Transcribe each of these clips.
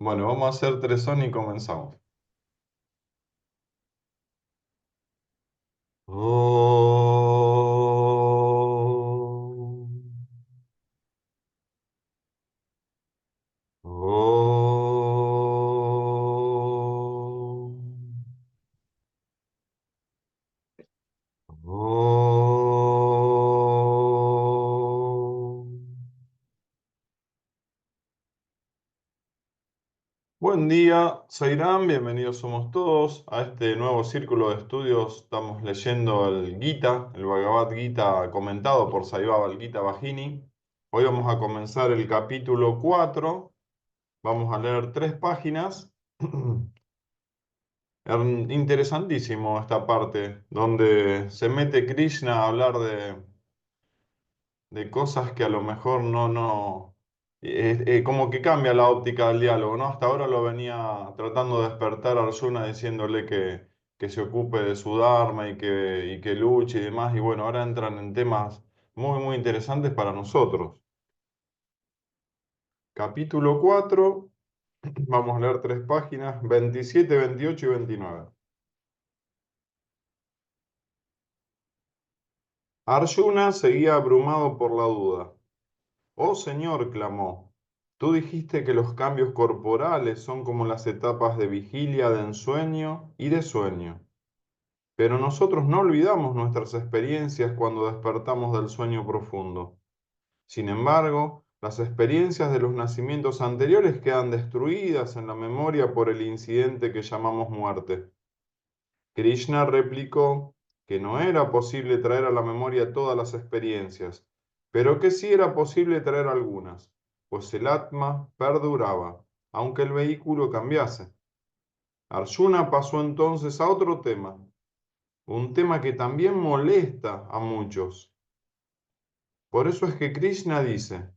Bueno, vamos a hacer tres son y comenzamos. Om. Om. Om. Buen día, Sairán, bienvenidos somos todos a este nuevo círculo de estudios. Estamos leyendo el Gita, el Bhagavad Gita comentado por Saibaba el Gita Bajini. Hoy vamos a comenzar el capítulo 4. Vamos a leer 3 páginas. Interesantísimo esta parte, donde se mete Krishna a hablar de cosas que a lo mejor como que cambia la óptica del diálogo, ¿no? Hasta ahora lo venía tratando de despertar a Arjuna diciéndole que se ocupe de su dharma y que luche y demás, y bueno, ahora entran en temas muy, muy interesantes para nosotros. Capítulo 4. Vamos a leer 3 páginas, 27, 28 y 29. Arjuna seguía abrumado por la duda. Oh Señor, clamó, tú dijiste que los cambios corporales son como las etapas de vigilia, de ensueño y de sueño. Pero nosotros no olvidamos nuestras experiencias cuando despertamos del sueño profundo. Sin embargo, las experiencias de los nacimientos anteriores quedan destruidas en la memoria por el incidente que llamamos muerte. Krishna replicó que no era posible traer a la memoria todas las experiencias, pero que sí era posible traer algunas, pues el Atma perduraba, aunque el vehículo cambiase. Arjuna pasó entonces a otro tema, un tema que también molesta a muchos. Por eso es que Krishna dice,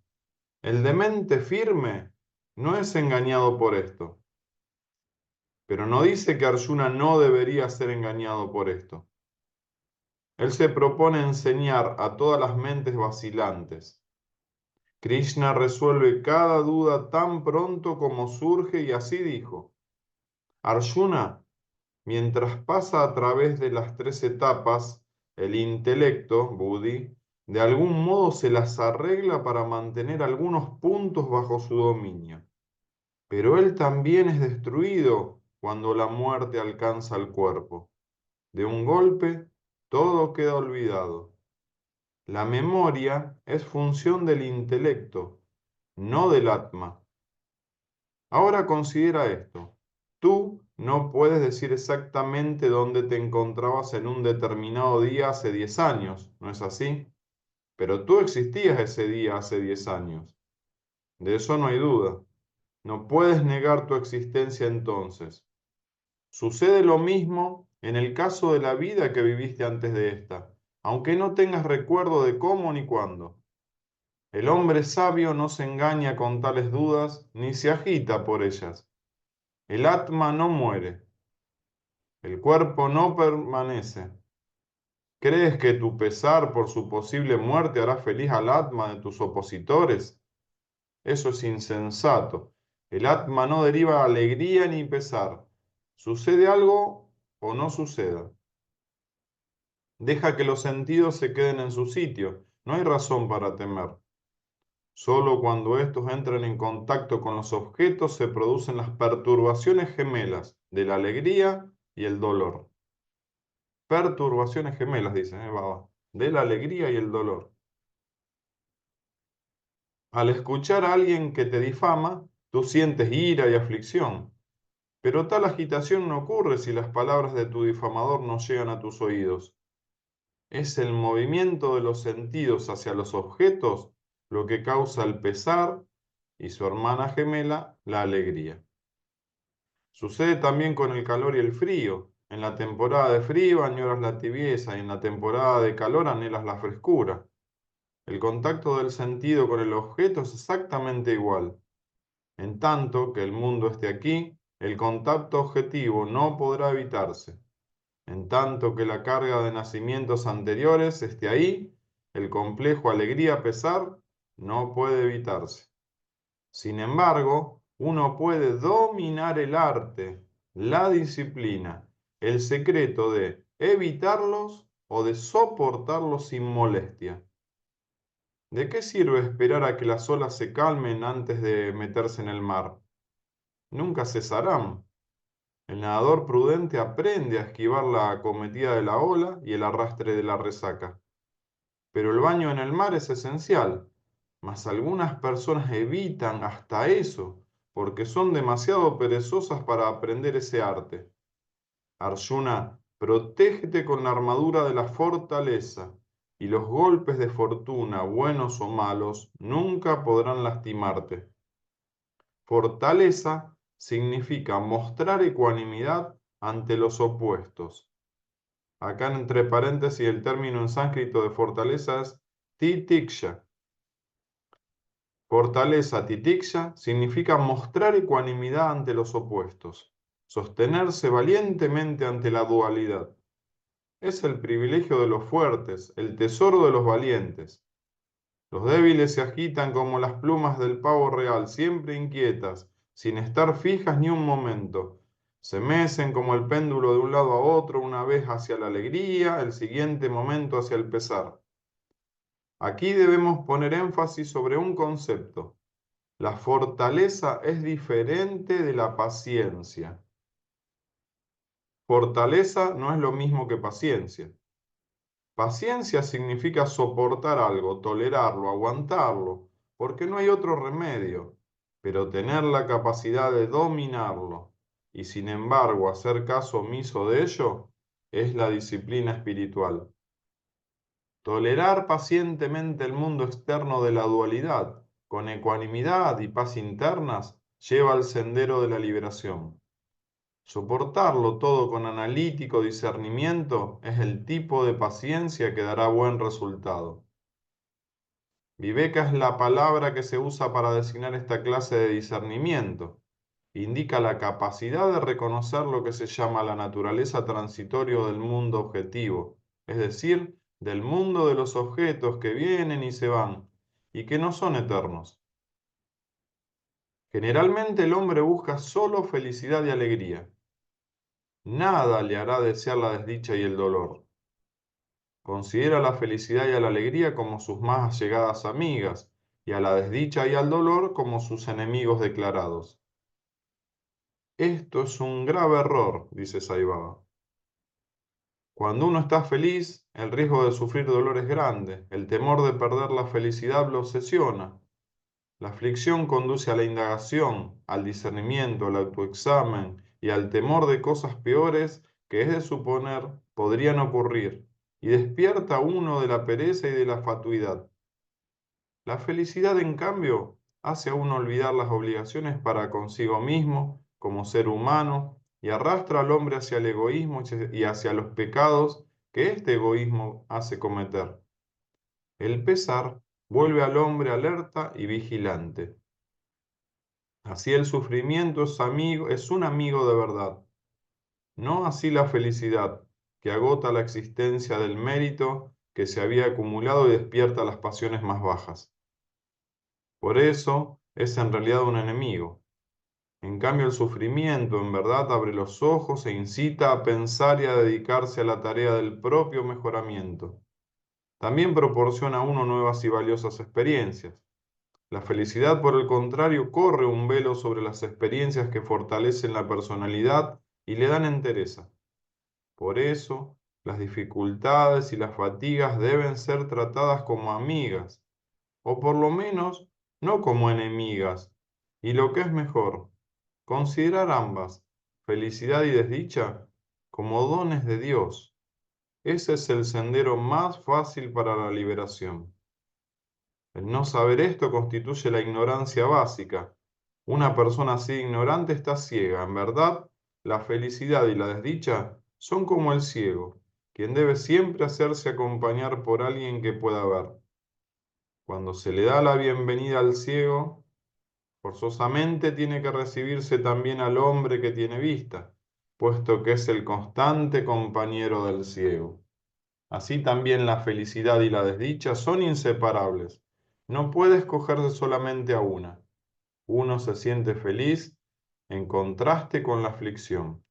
el demente firme no es engañado por esto, pero no dice que Arjuna no debería ser engañado por esto. Él se propone enseñar a todas las mentes vacilantes. Krishna resuelve cada duda tan pronto como surge y así dijo. Arjuna, mientras pasa a través de las 3 etapas, el intelecto, Buddhi, de algún modo se las arregla para mantener algunos puntos bajo su dominio. Pero él también es destruido cuando la muerte alcanza el cuerpo. De un golpe, todo queda olvidado. La memoria es función del intelecto, no del Atma. Ahora considera esto. Tú no puedes decir exactamente dónde te encontrabas en un determinado día hace 10 años, ¿no es así? Pero tú existías ese día hace 10 años. De eso no hay duda. No puedes negar tu existencia entonces. Sucede lo mismo en el caso de la vida que viviste antes de esta, aunque no tengas recuerdo de cómo ni cuándo. El hombre sabio no se engaña con tales dudas ni se agita por ellas. El Atma no muere, el cuerpo no permanece. ¿Crees que tu pesar por su posible muerte hará feliz al Atma de tus opositores? Eso es insensato. El Atma no deriva alegría ni pesar. ¿Sucede algo o no suceda? Deja que los sentidos se queden en su sitio. No hay razón para temer. Solo cuando estos entran en contacto con los objetos se producen las perturbaciones gemelas de la alegría y el dolor. Perturbaciones gemelas, dicen, Baba, de la alegría y el dolor. Al escuchar a alguien que te difama, tú sientes ira y aflicción, pero tal agitación no ocurre si las palabras de tu difamador no llegan a tus oídos. Es el movimiento de los sentidos hacia los objetos lo que causa el pesar y su hermana gemela, la alegría. Sucede también con el calor y el frío. En la temporada de frío añoras la tibieza y en la temporada de calor anhelas la frescura. El contacto del sentido con el objeto es exactamente igual. En tanto que el mundo esté aquí, el contacto objetivo no podrá evitarse. En tanto que la carga de nacimientos anteriores esté ahí, el complejo alegría-pesar no puede evitarse. Sin embargo, uno puede dominar el arte, la disciplina, el secreto de evitarlos o de soportarlos sin molestia. ¿De qué sirve esperar a que las olas se calmen antes de meterse en el mar? Nunca cesarán. El nadador prudente aprende a esquivar la acometida de la ola y el arrastre de la resaca. Pero el baño en el mar es esencial, mas algunas personas evitan hasta eso porque son demasiado perezosas para aprender ese arte. Arjuna, protégete con la armadura de la fortaleza, y los golpes de fortuna, buenos o malos, nunca podrán lastimarte. Fortaleza significa mostrar ecuanimidad ante los opuestos. Acá entre paréntesis el término en sánscrito de fortaleza es titiksha. Fortaleza titiksha significa mostrar ecuanimidad ante los opuestos, sostenerse valientemente ante la dualidad. Es el privilegio de los fuertes, el tesoro de los valientes. Los débiles se agitan como las plumas del pavo real, siempre inquietas, sin estar fijas ni un momento. Se mecen como el péndulo de un lado a otro, una vez hacia la alegría, el siguiente momento hacia el pesar. Aquí debemos poner énfasis sobre un concepto. La fortaleza es diferente de la paciencia. Fortaleza no es lo mismo que paciencia. Paciencia significa soportar algo, tolerarlo, aguantarlo, porque no hay otro remedio, pero tener la capacidad de dominarlo y sin embargo hacer caso omiso de ello es la disciplina espiritual. Tolerar pacientemente el mundo externo de la dualidad, con ecuanimidad y paz internas, lleva al sendero de la liberación. Soportarlo todo con analítico discernimiento es el tipo de paciencia que dará buen resultado. Viveka es la palabra que se usa para designar esta clase de discernimiento. Indica la capacidad de reconocer lo que se llama la naturaleza transitoria del mundo objetivo, es decir, del mundo de los objetos que vienen y se van y que no son eternos. Generalmente el hombre busca solo felicidad y alegría. Nada le hará desear la desdicha y el dolor. Considera la felicidad y a la alegría como sus más allegadas amigas, y a la desdicha y al dolor como sus enemigos declarados. Esto es un grave error, dice Sai Baba. Cuando uno está feliz, el riesgo de sufrir dolor es grande, el temor de perder la felicidad lo obsesiona. La aflicción conduce a la indagación, al discernimiento, al autoexamen y al temor de cosas peores que es de suponer podrían ocurrir, y despierta a uno de la pereza y de la fatuidad. La felicidad, en cambio, hace a uno olvidar las obligaciones para consigo mismo, como ser humano, y arrastra al hombre hacia el egoísmo y hacia los pecados que este egoísmo hace cometer. El pesar vuelve al hombre alerta y vigilante. Así el sufrimiento es un amigo de verdad, no así la felicidad, que agota la existencia del mérito que se había acumulado y despierta las pasiones más bajas. Por eso es en realidad un enemigo. En cambio, el sufrimiento en verdad abre los ojos e incita a pensar y a dedicarse a la tarea del propio mejoramiento. También proporciona a uno nuevas y valiosas experiencias. La felicidad, por el contrario, corre un velo sobre las experiencias que fortalecen la personalidad y le dan entereza. Por eso, las dificultades y las fatigas deben ser tratadas como amigas, o por lo menos no como enemigas. Y lo que es mejor, considerar ambas, felicidad y desdicha, como dones de Dios. Ese es el sendero más fácil para la liberación. El no saber esto constituye la ignorancia básica. Una persona así ignorante está ciega. En verdad, la felicidad y la desdicha son como el ciego, quien debe siempre hacerse acompañar por alguien que pueda ver. Cuando se le da la bienvenida al ciego, forzosamente tiene que recibirse también al hombre que tiene vista, puesto que es el constante compañero del ciego. Así también la felicidad y la desdicha son inseparables. No puede escogerse solamente a una. uno se siente feliz en contraste con la aflicción.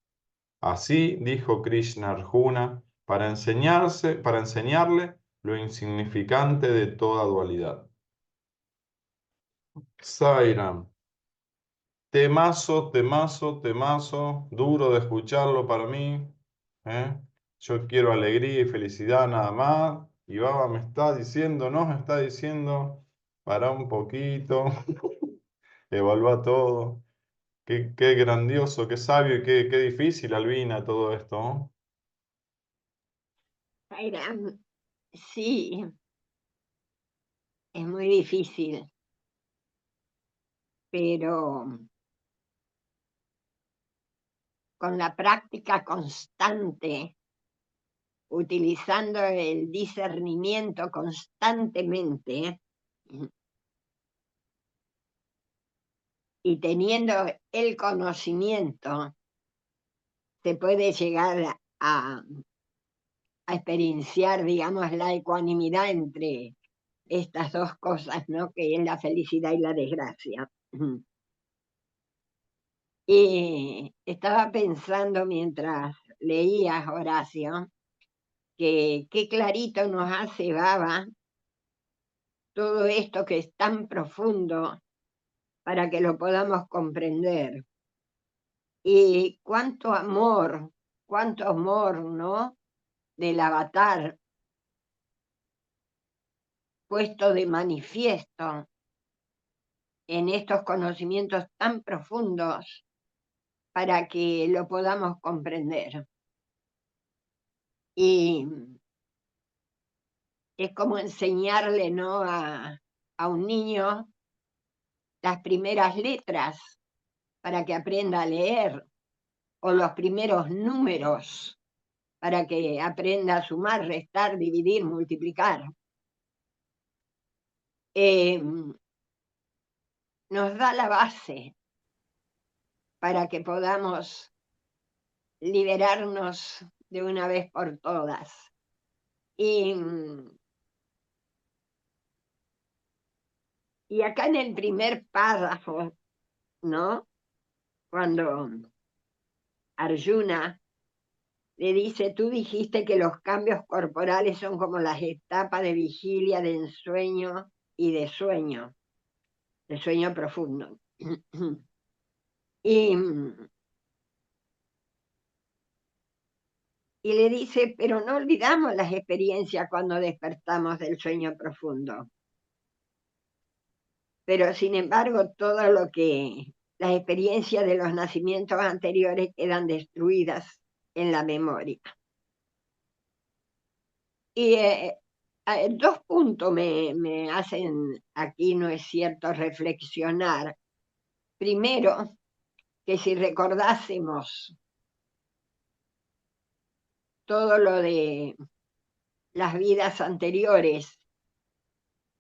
Así dijo Krishna a Arjuna para enseñarle lo insignificante de toda dualidad. Sairam, temazo, temazo, temazo, duro de escucharlo para mí. ¿eh? Yo quiero alegría y felicidad nada más. Y Baba me está diciendo, nos está diciendo, para un poquito, evalúa todo. Qué grandioso, qué sabio y qué difícil, Albina, todo esto, ¿no? Sairam, sí, es muy difícil, pero con la práctica constante, utilizando el discernimiento constantemente y teniendo el conocimiento, se puede llegar a experienciar, digamos, la ecuanimidad entre estas dos cosas, ¿no? Que es la felicidad y la desgracia. Y estaba pensando mientras leías, Horacio, que qué clarito nos hace Baba todo esto que es tan profundo para que lo podamos comprender. Y cuánto amor, ¿no? Del avatar puesto de manifiesto en estos conocimientos tan profundos para que lo podamos comprender. Y es como enseñarle, ¿no? A un niño las primeras letras para que aprenda a leer, o los primeros números para que aprenda a sumar, restar, dividir, multiplicar. Eh, Nos da la base para que podamos liberarnos de una vez por todas. Y, y acá en el primer párrafo, ¿no? Cuando Arjuna le dice, tú dijiste que los cambios corporales son como las etapas de vigilia, de ensueño y de sueño profundo. Y, y le dice, pero no olvidamos las experiencias cuando despertamos del sueño profundo. Pero sin embargo, todo lo que las experiencias de los nacimientos anteriores quedan destruidas en la memoria. Y dos puntos me hacen aquí, no es cierto, reflexionar. Primero, que si recordásemos todo lo de las vidas anteriores,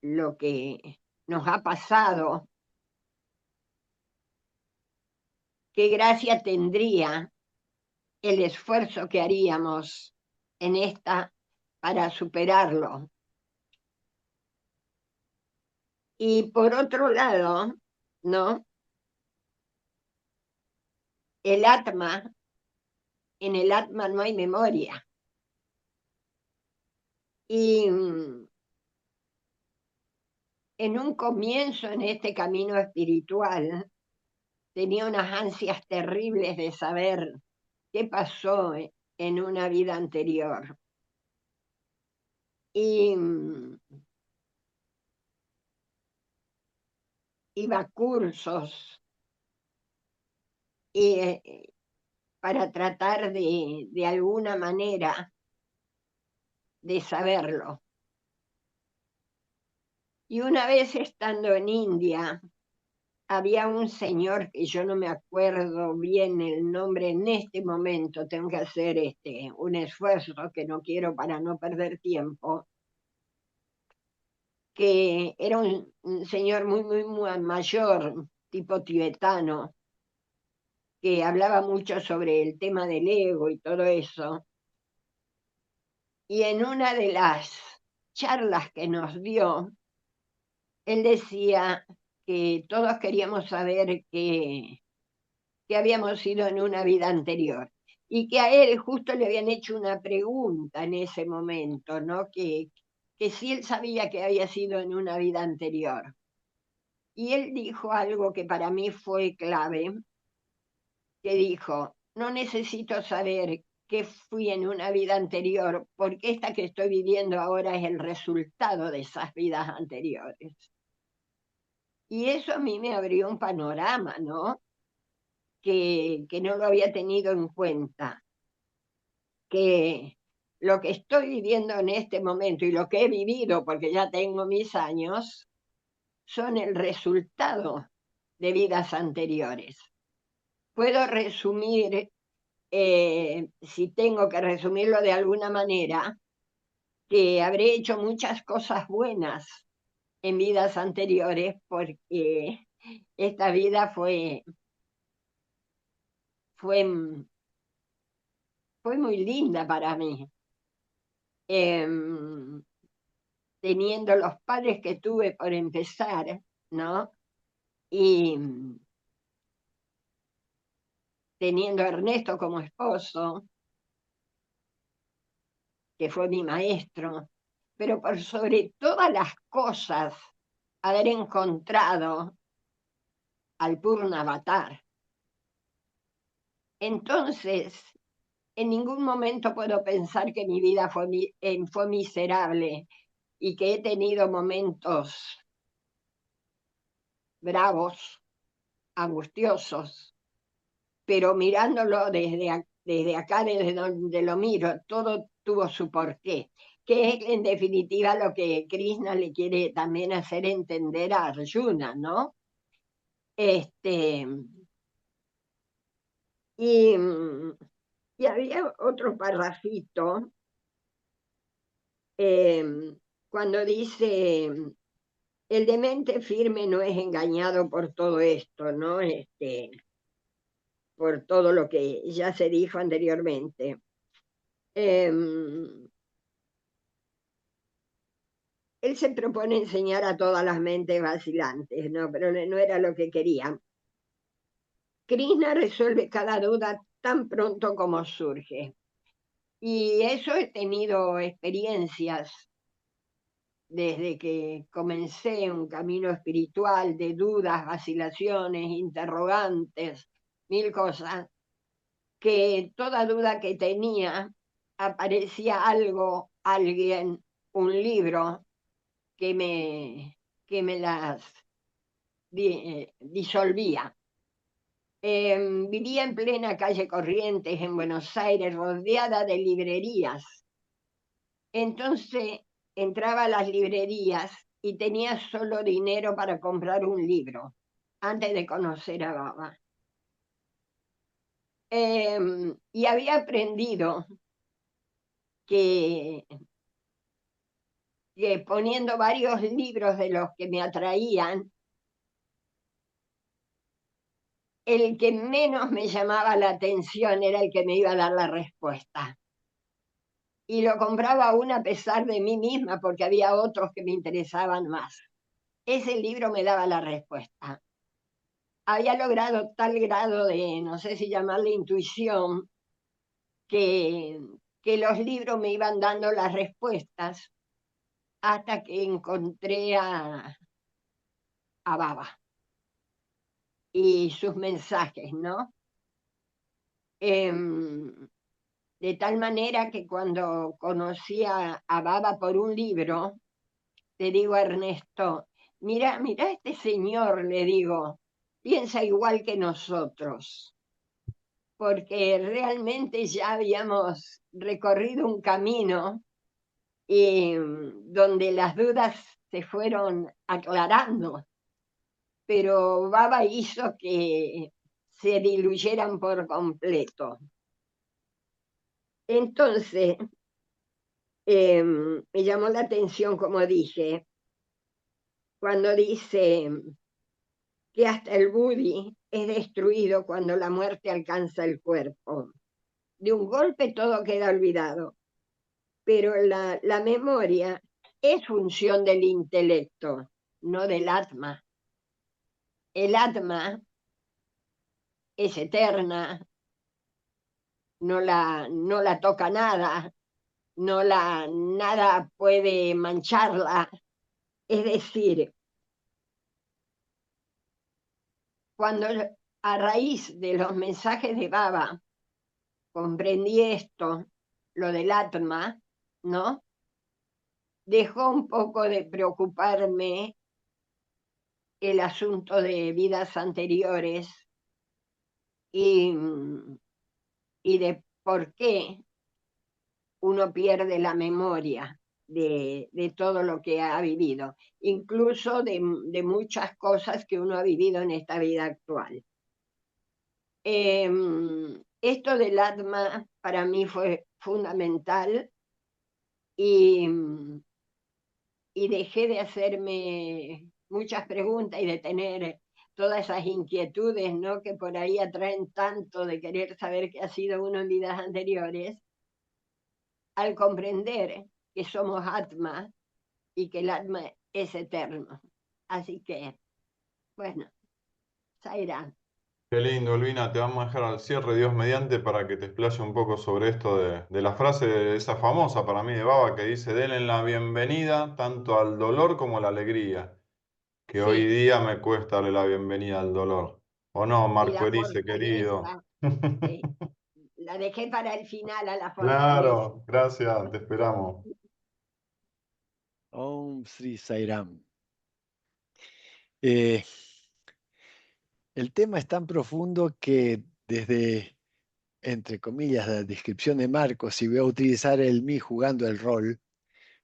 lo que nos ha pasado, qué gracia tendría el esfuerzo que haríamos en esta para superarlo. Y por otro lado, ¿no? El Atma, en el Atma no hay memoria. Y en un comienzo en este camino espiritual tenía unas ansias terribles de saber qué pasó en una vida anterior. Y iba a cursos y, para tratar de alguna manera de saberlo. Y una vez estando en India, había un señor que yo no me acuerdo bien el nombre en este momento, tengo que hacer un esfuerzo que no quiero para no perder tiempo, que era un señor muy mayor, tipo tibetano, que hablaba mucho sobre el tema del ego y todo eso. Y en una de las charlas que nos dio, él decía que todos queríamos saber qué habíamos sido en una vida anterior. Y que a él justo le habían hecho una pregunta en ese momento, ¿no? Que si él sabía que había sido en una vida anterior. Y él dijo algo que para mí fue clave, que dijo, no necesito saber qué fui en una vida anterior, porque esta que estoy viviendo ahora es el resultado de esas vidas anteriores. Y eso a mí me abrió un panorama, ¿no? Que no lo había tenido en cuenta, que lo que estoy viviendo en este momento y lo que he vivido, porque ya tengo mis años, son el resultado de vidas anteriores. Puedo resumir, si tengo que resumirlo de alguna manera, que habré hecho muchas cosas buenas en vidas anteriores porque esta vida fue, fue muy linda para mí. Em, Teniendo los padres que tuve por empezar, ¿no? Y teniendo a Ernesto como esposo, que fue mi maestro, pero por sobre todas las cosas, haber encontrado al Purna Avatar. Entonces, en ningún momento puedo pensar que mi vida fue miserable y que he tenido momentos bravos, angustiosos, pero mirándolo desde acá, desde donde lo miro, todo tuvo su porqué, que es en definitiva lo que Krishna le quiere también hacer entender a Arjuna, ¿no? Este, y, y había otro parrafito cuando dice, el demente firme no es engañado por todo esto, ¿no? Por todo lo que ya se dijo anteriormente. Él se propone enseñar a todas las mentes vacilantes, ¿no? Pero no era lo que quería. Krishna resuelve cada duda tan pronto como surge. Y eso he tenido experiencias desde que comencé un camino espiritual de dudas, vacilaciones, interrogantes, mil cosas, que toda duda que tenía aparecía algo, alguien, un libro que me las disolvía. Vivía en plena calle Corrientes, en Buenos Aires, rodeada de librerías. Entonces entraba a las librerías y tenía solo dinero para comprar un libro, antes de conocer a Baba. Y había aprendido que, que poniendo varios libros de los que me atraían, el que menos me llamaba la atención era el que me iba a dar la respuesta. Y lo compraba aún a pesar de mí misma, porque había otros que me interesaban más. Ese libro me daba la respuesta. Había logrado tal grado de, no sé si llamarle intuición, que, que los libros me iban dando las respuestas hasta que encontré a Baba y sus mensajes, ¿no? De tal manera que cuando conocí a Baba por un libro, le digo a Ernesto, mira este señor, le digo, piensa igual que nosotros, porque realmente ya habíamos recorrido un camino donde las dudas se fueron aclarando, pero Baba hizo que se diluyeran por completo. Entonces, me llamó la atención, como dije, cuando dice que hasta el Buddhi es destruido cuando la muerte alcanza el cuerpo. De un golpe todo queda olvidado, pero la memoria es función del intelecto, no del atma. el Atma es eterna, no la toca nada, nada puede mancharla. Es decir, cuando a raíz de los mensajes de Baba comprendí esto, lo del Atma, ¿no? Dejó un poco de preocuparme el asunto de vidas anteriores y, y de por qué uno pierde la memoria de todo lo que ha vivido, incluso de muchas cosas que uno ha vivido en esta vida actual. Esto del Atma para mí fue fundamental y, y dejé de hacerme muchas preguntas y de tener todas esas inquietudes, ¿no? Que por ahí atraen tanto de querer saber qué ha sido uno en vidas anteriores, al comprender que somos Atma y que el Atma es eterno. Así que, bueno, Zaira. Qué lindo, Olvina, te vamos a dejar al cierre, Dios mediante, para que te explaye un poco sobre esto de la frase esa famosa para mí de Baba que dice, denle la bienvenida tanto al dolor como a la alegría, que hoy Sí, día me cuesta darle la bienvenida al dolor. ¿O no, y Marco la Erice, querido? fortaleza, sí, la dejé para el final a la fortaleza. Claro, gracias, te esperamos. Om Sri Sairam. Eh, el tema es tan profundo que desde, entre comillas, la descripción de Marcos, si voy a utilizar el mí jugando el rol,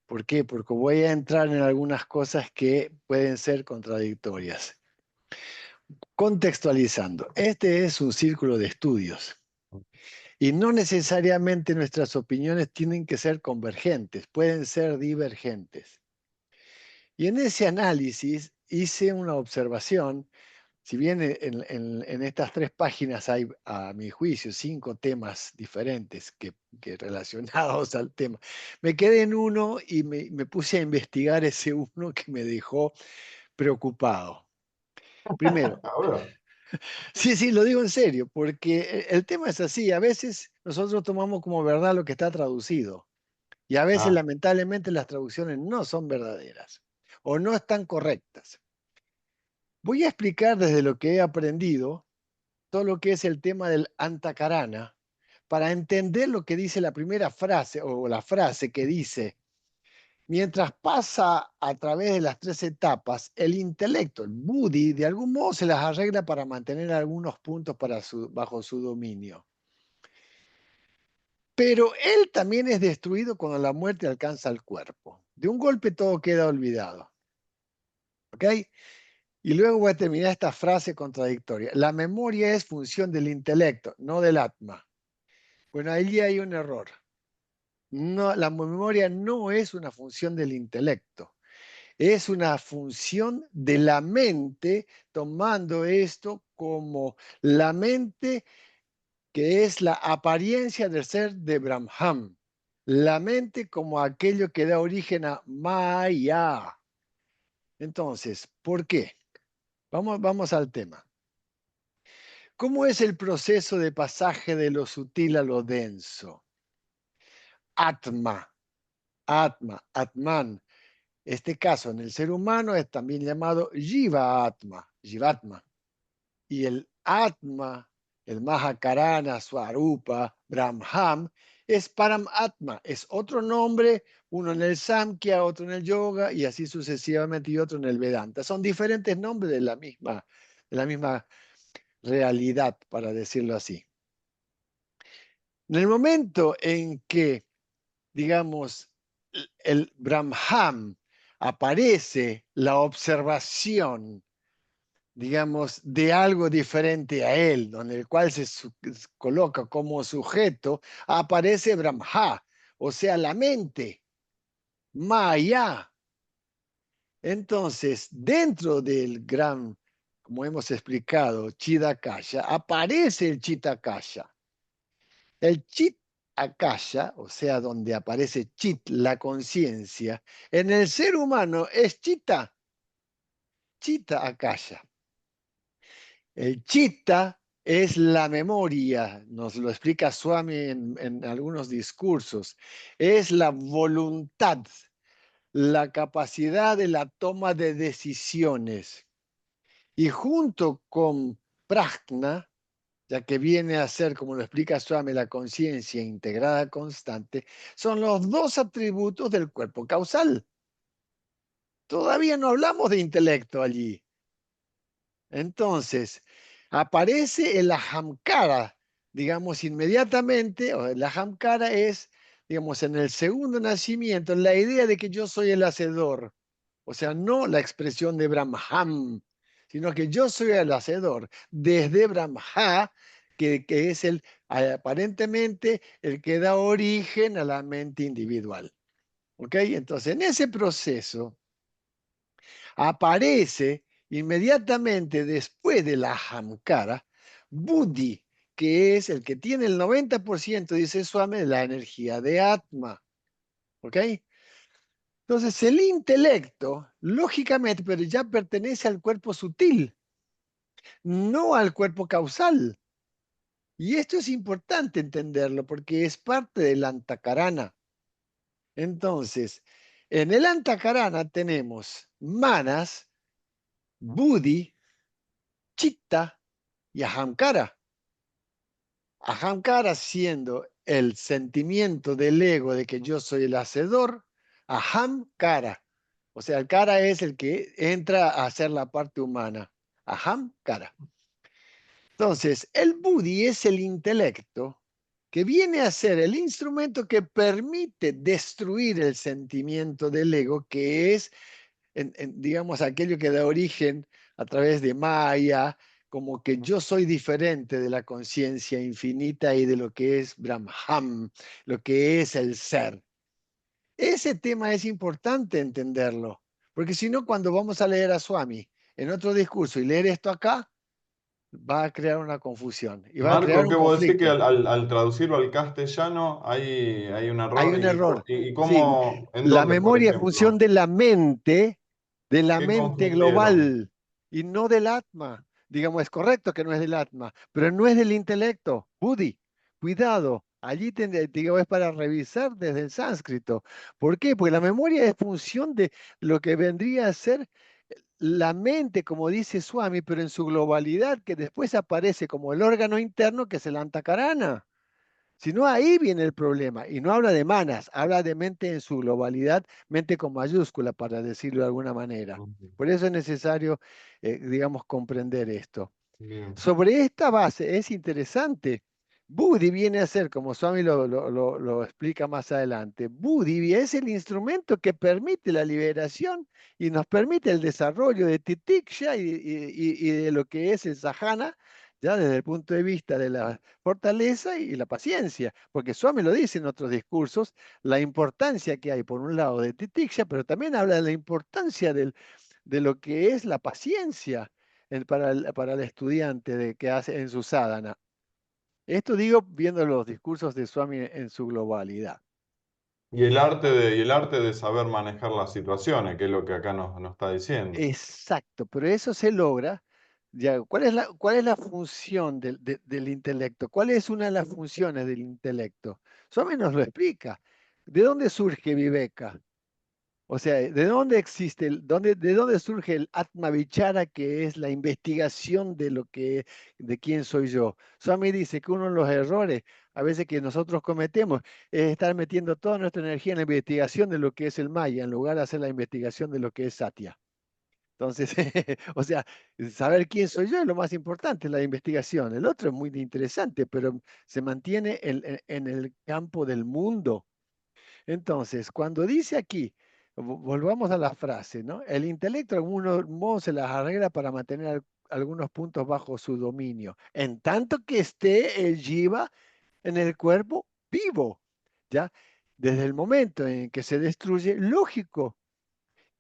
¿por qué? Porque voy a entrar en algunas cosas que pueden ser contradictorias. Contextualizando, este es un círculo de estudios y no necesariamente nuestras opiniones tienen que ser convergentes, pueden ser divergentes. Y en ese análisis hice una observación. Si bien en estas 3 páginas hay, a mi juicio, 5 temas diferentes que relacionados al tema, me quedé en uno y me puse a investigar ese uno que me dejó preocupado. Primero, Ahora. sí, sí, lo digo en serio, porque el tema es así. A veces nosotros tomamos como verdad lo que está traducido y a veces, Ah, lamentablemente, las traducciones no son verdaderas o no están correctas. Voy a explicar desde lo que he aprendido todo lo que es el tema del antakarana, para entender lo que dice la primera frase o la frase que dice, mientras pasa a través de las 3 etapas, el intelecto, el buddhi, de algún modo se las arregla para mantener algunos puntos bajo su dominio. Pero él también es destruido cuando la muerte alcanza el cuerpo. De un golpe todo queda olvidado. ¿Ok? Y luego voy a terminar esta frase contradictoria. La memoria es función del intelecto, no del atma. Bueno, ahí hay un error. No, la memoria no es una función del intelecto, es una función de la mente, tomando esto como la mente que es la apariencia del ser de Brahman, la mente como aquello que da origen a Maya. Entonces, ¿por qué? Vamos al tema. ¿Cómo es el proceso de pasaje de lo sutil a lo denso? Atma, Atman. Este caso en el ser humano es también llamado Jiva Atma, Jivatma. Y el Atma, el Mahakarana, Swarupa, Brahman, es Paramatma, es otro nombre, uno en el Samkhya, otro en el Yoga y así sucesivamente y otro en el Vedanta. Son diferentes nombres de la misma realidad, para decirlo así. En el momento en que, digamos, el Brahman aparece la observación, digamos, de algo diferente a él, en el cual se coloca como sujeto, aparece Brahma, o sea, la mente, Maya. Entonces, dentro del gran, como hemos explicado, Chidakaya, aparece el Chitakaya. El Chit Akasha, o sea, donde aparece Chit, la conciencia, en el ser humano es Chita, Chita Akasha. El chitta es la memoria, nos lo explica Swami en algunos discursos. Es la voluntad, la capacidad de la toma de decisiones. Y junto con prajna, ya que viene a ser, como lo explica Swami, la conciencia integrada constante, son los dos atributos del cuerpo causal. Todavía no hablamos de intelecto allí. Entonces, aparece el ahamkara, digamos, inmediatamente, o el ahamkara es, digamos, en el segundo nacimiento, la idea de que yo soy el hacedor. O sea, no la expresión de Brahman, sino que yo soy el hacedor desde Brahma, que es el aparentemente el que da origen a la mente individual. ¿Ok? Entonces, en ese proceso aparece inmediatamente después de la Ahamkara, Buddhi, que es el que tiene el 90%, dice Swami, de la energía de Atma. ¿Ok? Entonces, el intelecto, lógicamente, pero ya pertenece al cuerpo sutil, no al cuerpo causal. Y esto es importante entenderlo porque es parte del antakarana. Entonces, en el antakarana tenemos manas, buddhi, chitta y ahamkara. Ahamkara siendo el sentimiento del ego de que yo soy el hacedor, ahamkara. O sea, el kara es el que entra a hacer la parte humana. Ahamkara. Entonces, el buddhi es el intelecto que viene a ser el instrumento que permite destruir el sentimiento del ego, que es, digamos, aquello que da origen a través de Maya, como que yo soy diferente de la conciencia infinita y de lo que es Brahman, lo que es el ser. Ese tema es importante entenderlo, porque si no, cuando vamos a leer a Swami en otro discurso y leer esto acá, va a crear una confusión y va a crear Marco, un ¿qué vos decís que conflicto. al traducirlo al castellano hay un Hay error? un error. Y Sí, cómo, en la dónde, por memoria es función ejemplo? de la ¿Qué mente confundieron? global y no del atma. Digamos, es correcto que no es del atma, pero no es del intelecto. Buddhi, cuidado. Allí digo, es para revisar desde el sánscrito. ¿Por qué? Porque la memoria es función de lo que vendría a ser la mente, como dice Swami, pero en su globalidad, que después aparece como el órgano interno, que es el antakarana. Si no, ahí viene el problema. Y no habla de manas, habla de mente en su globalidad, mente con mayúscula, para decirlo de alguna manera. Ujú. Por eso es necesario, digamos, comprender esto. Bien. Sobre esta base es interesante. Buddhi viene a ser, como Swami lo explica más adelante, Buddhi es el instrumento que permite la liberación y nos permite el desarrollo de Titiksha y de lo que es el Sahana, ya desde el punto de vista de la fortaleza y la paciencia, porque Swami lo dice en otros discursos, la importancia que hay por un lado de Titiksha, pero también habla de la importancia de lo que es la paciencia para el estudiante que hace en su sadhana. Esto digo viendo los discursos de Swami en su globalidad. Y el arte de saber manejar las situaciones, que es lo que acá nos está diciendo. Exacto, pero eso se logra. Ya, cuál es la función del intelecto? ¿Cuál es una de las funciones del intelecto? Swami nos lo explica. ¿De dónde surge Viveka? O sea, ¿de dónde existe, de dónde surge el Atma Vichara, que es la investigación de quién soy yo? Swami dice que uno de los errores a veces que nosotros cometemos es estar metiendo toda nuestra energía en la investigación de lo que es el Maya, en lugar de hacer la investigación de lo que es Satya. Entonces, o sea, saber quién soy yo es lo más importante, la investigación. El otro es muy interesante, pero se mantiene en el campo del mundo. Entonces, cuando dice aquí, volvamos a la frase, ¿no? El intelecto de algún modo se las arregla para mantener algunos puntos bajo su dominio, en tanto que esté el jiva en el cuerpo vivo, ¿ya? Desde el momento en que se destruye, lógico,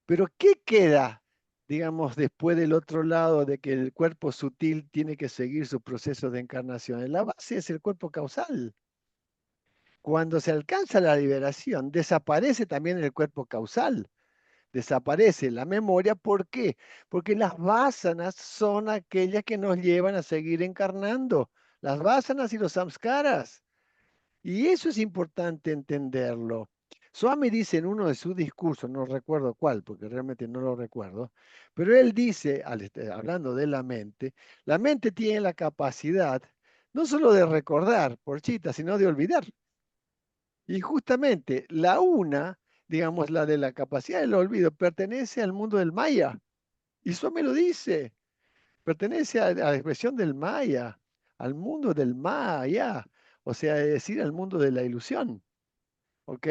pero ¿qué queda, digamos, después del otro lado de que el cuerpo sutil tiene que seguir su proceso de encarnación? La base es el cuerpo causal. Cuando se alcanza la liberación, desaparece también el cuerpo causal. desaparece la memoria. ¿Por qué? Porque las vásanas son aquellas que nos llevan a seguir encarnando. Las vásanas y los samskaras. Y eso es importante entenderlo. Swami dice en uno de sus discursos, no recuerdo cuál, porque realmente no lo recuerdo, pero él dice, hablando de la mente tiene la capacidad no solo de recordar, por chita, sino de olvidar. Y justamente la una, digamos, la de la capacidad del olvido, pertenece al mundo del Maya. Y Swami lo dice, pertenece a la expresión del Maya, al mundo del Maya, o sea, es decir, al mundo de la ilusión. ¿Ok?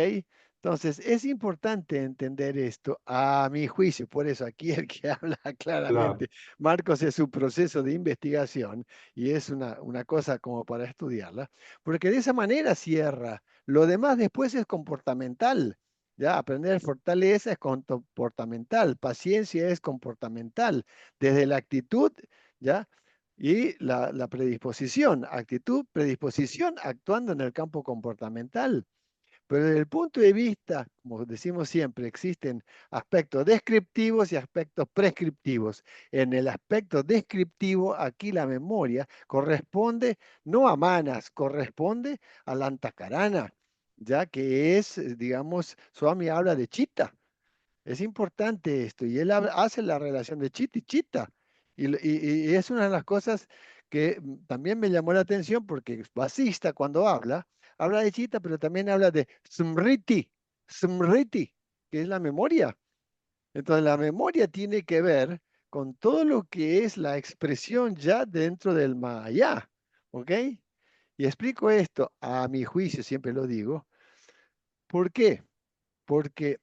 Entonces, es importante entender esto a mi juicio. Por eso aquí el que habla Claro, claramente, Marcos, es su proceso de investigación y es una cosa como para estudiarla, porque de esa manera cierra. Lo demás después es comportamental. Ya, aprender fortaleza es comportamental, paciencia es comportamental, desde la actitud, ¿ya? Y la predisposición, actitud, predisposición, actuando en el campo comportamental. Pero desde el punto de vista, como decimos siempre, existen aspectos descriptivos y aspectos prescriptivos. En el aspecto descriptivo, aquí la memoria corresponde no a manas, corresponde al antakarana, ya que es, digamos, Swami habla de chitta. Es importante esto, y él hace la relación de chita y chita. Y es una de las cosas que también me llamó la atención porque Vasista cuando habla de chita, pero también habla de smriti, smriti, que es la memoria. Entonces la memoria tiene que ver con todo lo que es la expresión ya dentro del Maya, ¿ok? Y explico esto, a mi juicio, siempre lo digo. ¿Por qué? Porque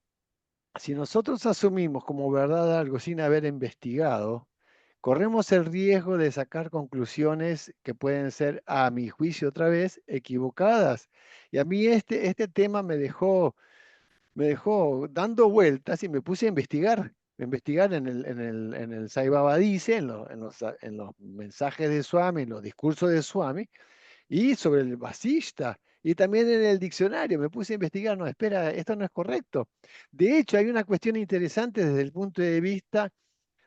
si nosotros asumimos como verdad algo sin haber investigado, corremos el riesgo de sacar conclusiones que pueden ser, a mi juicio otra vez, equivocadas. Y a mí este tema me dejó dando vueltas y me puse a investigar en el Sai Baba dice, en los mensajes de Swami, en los discursos de Swami, y sobre el basista. Y también en el diccionario me puse a investigar, no, espera, esto no es correcto. De hecho, hay una cuestión interesante desde el punto de vista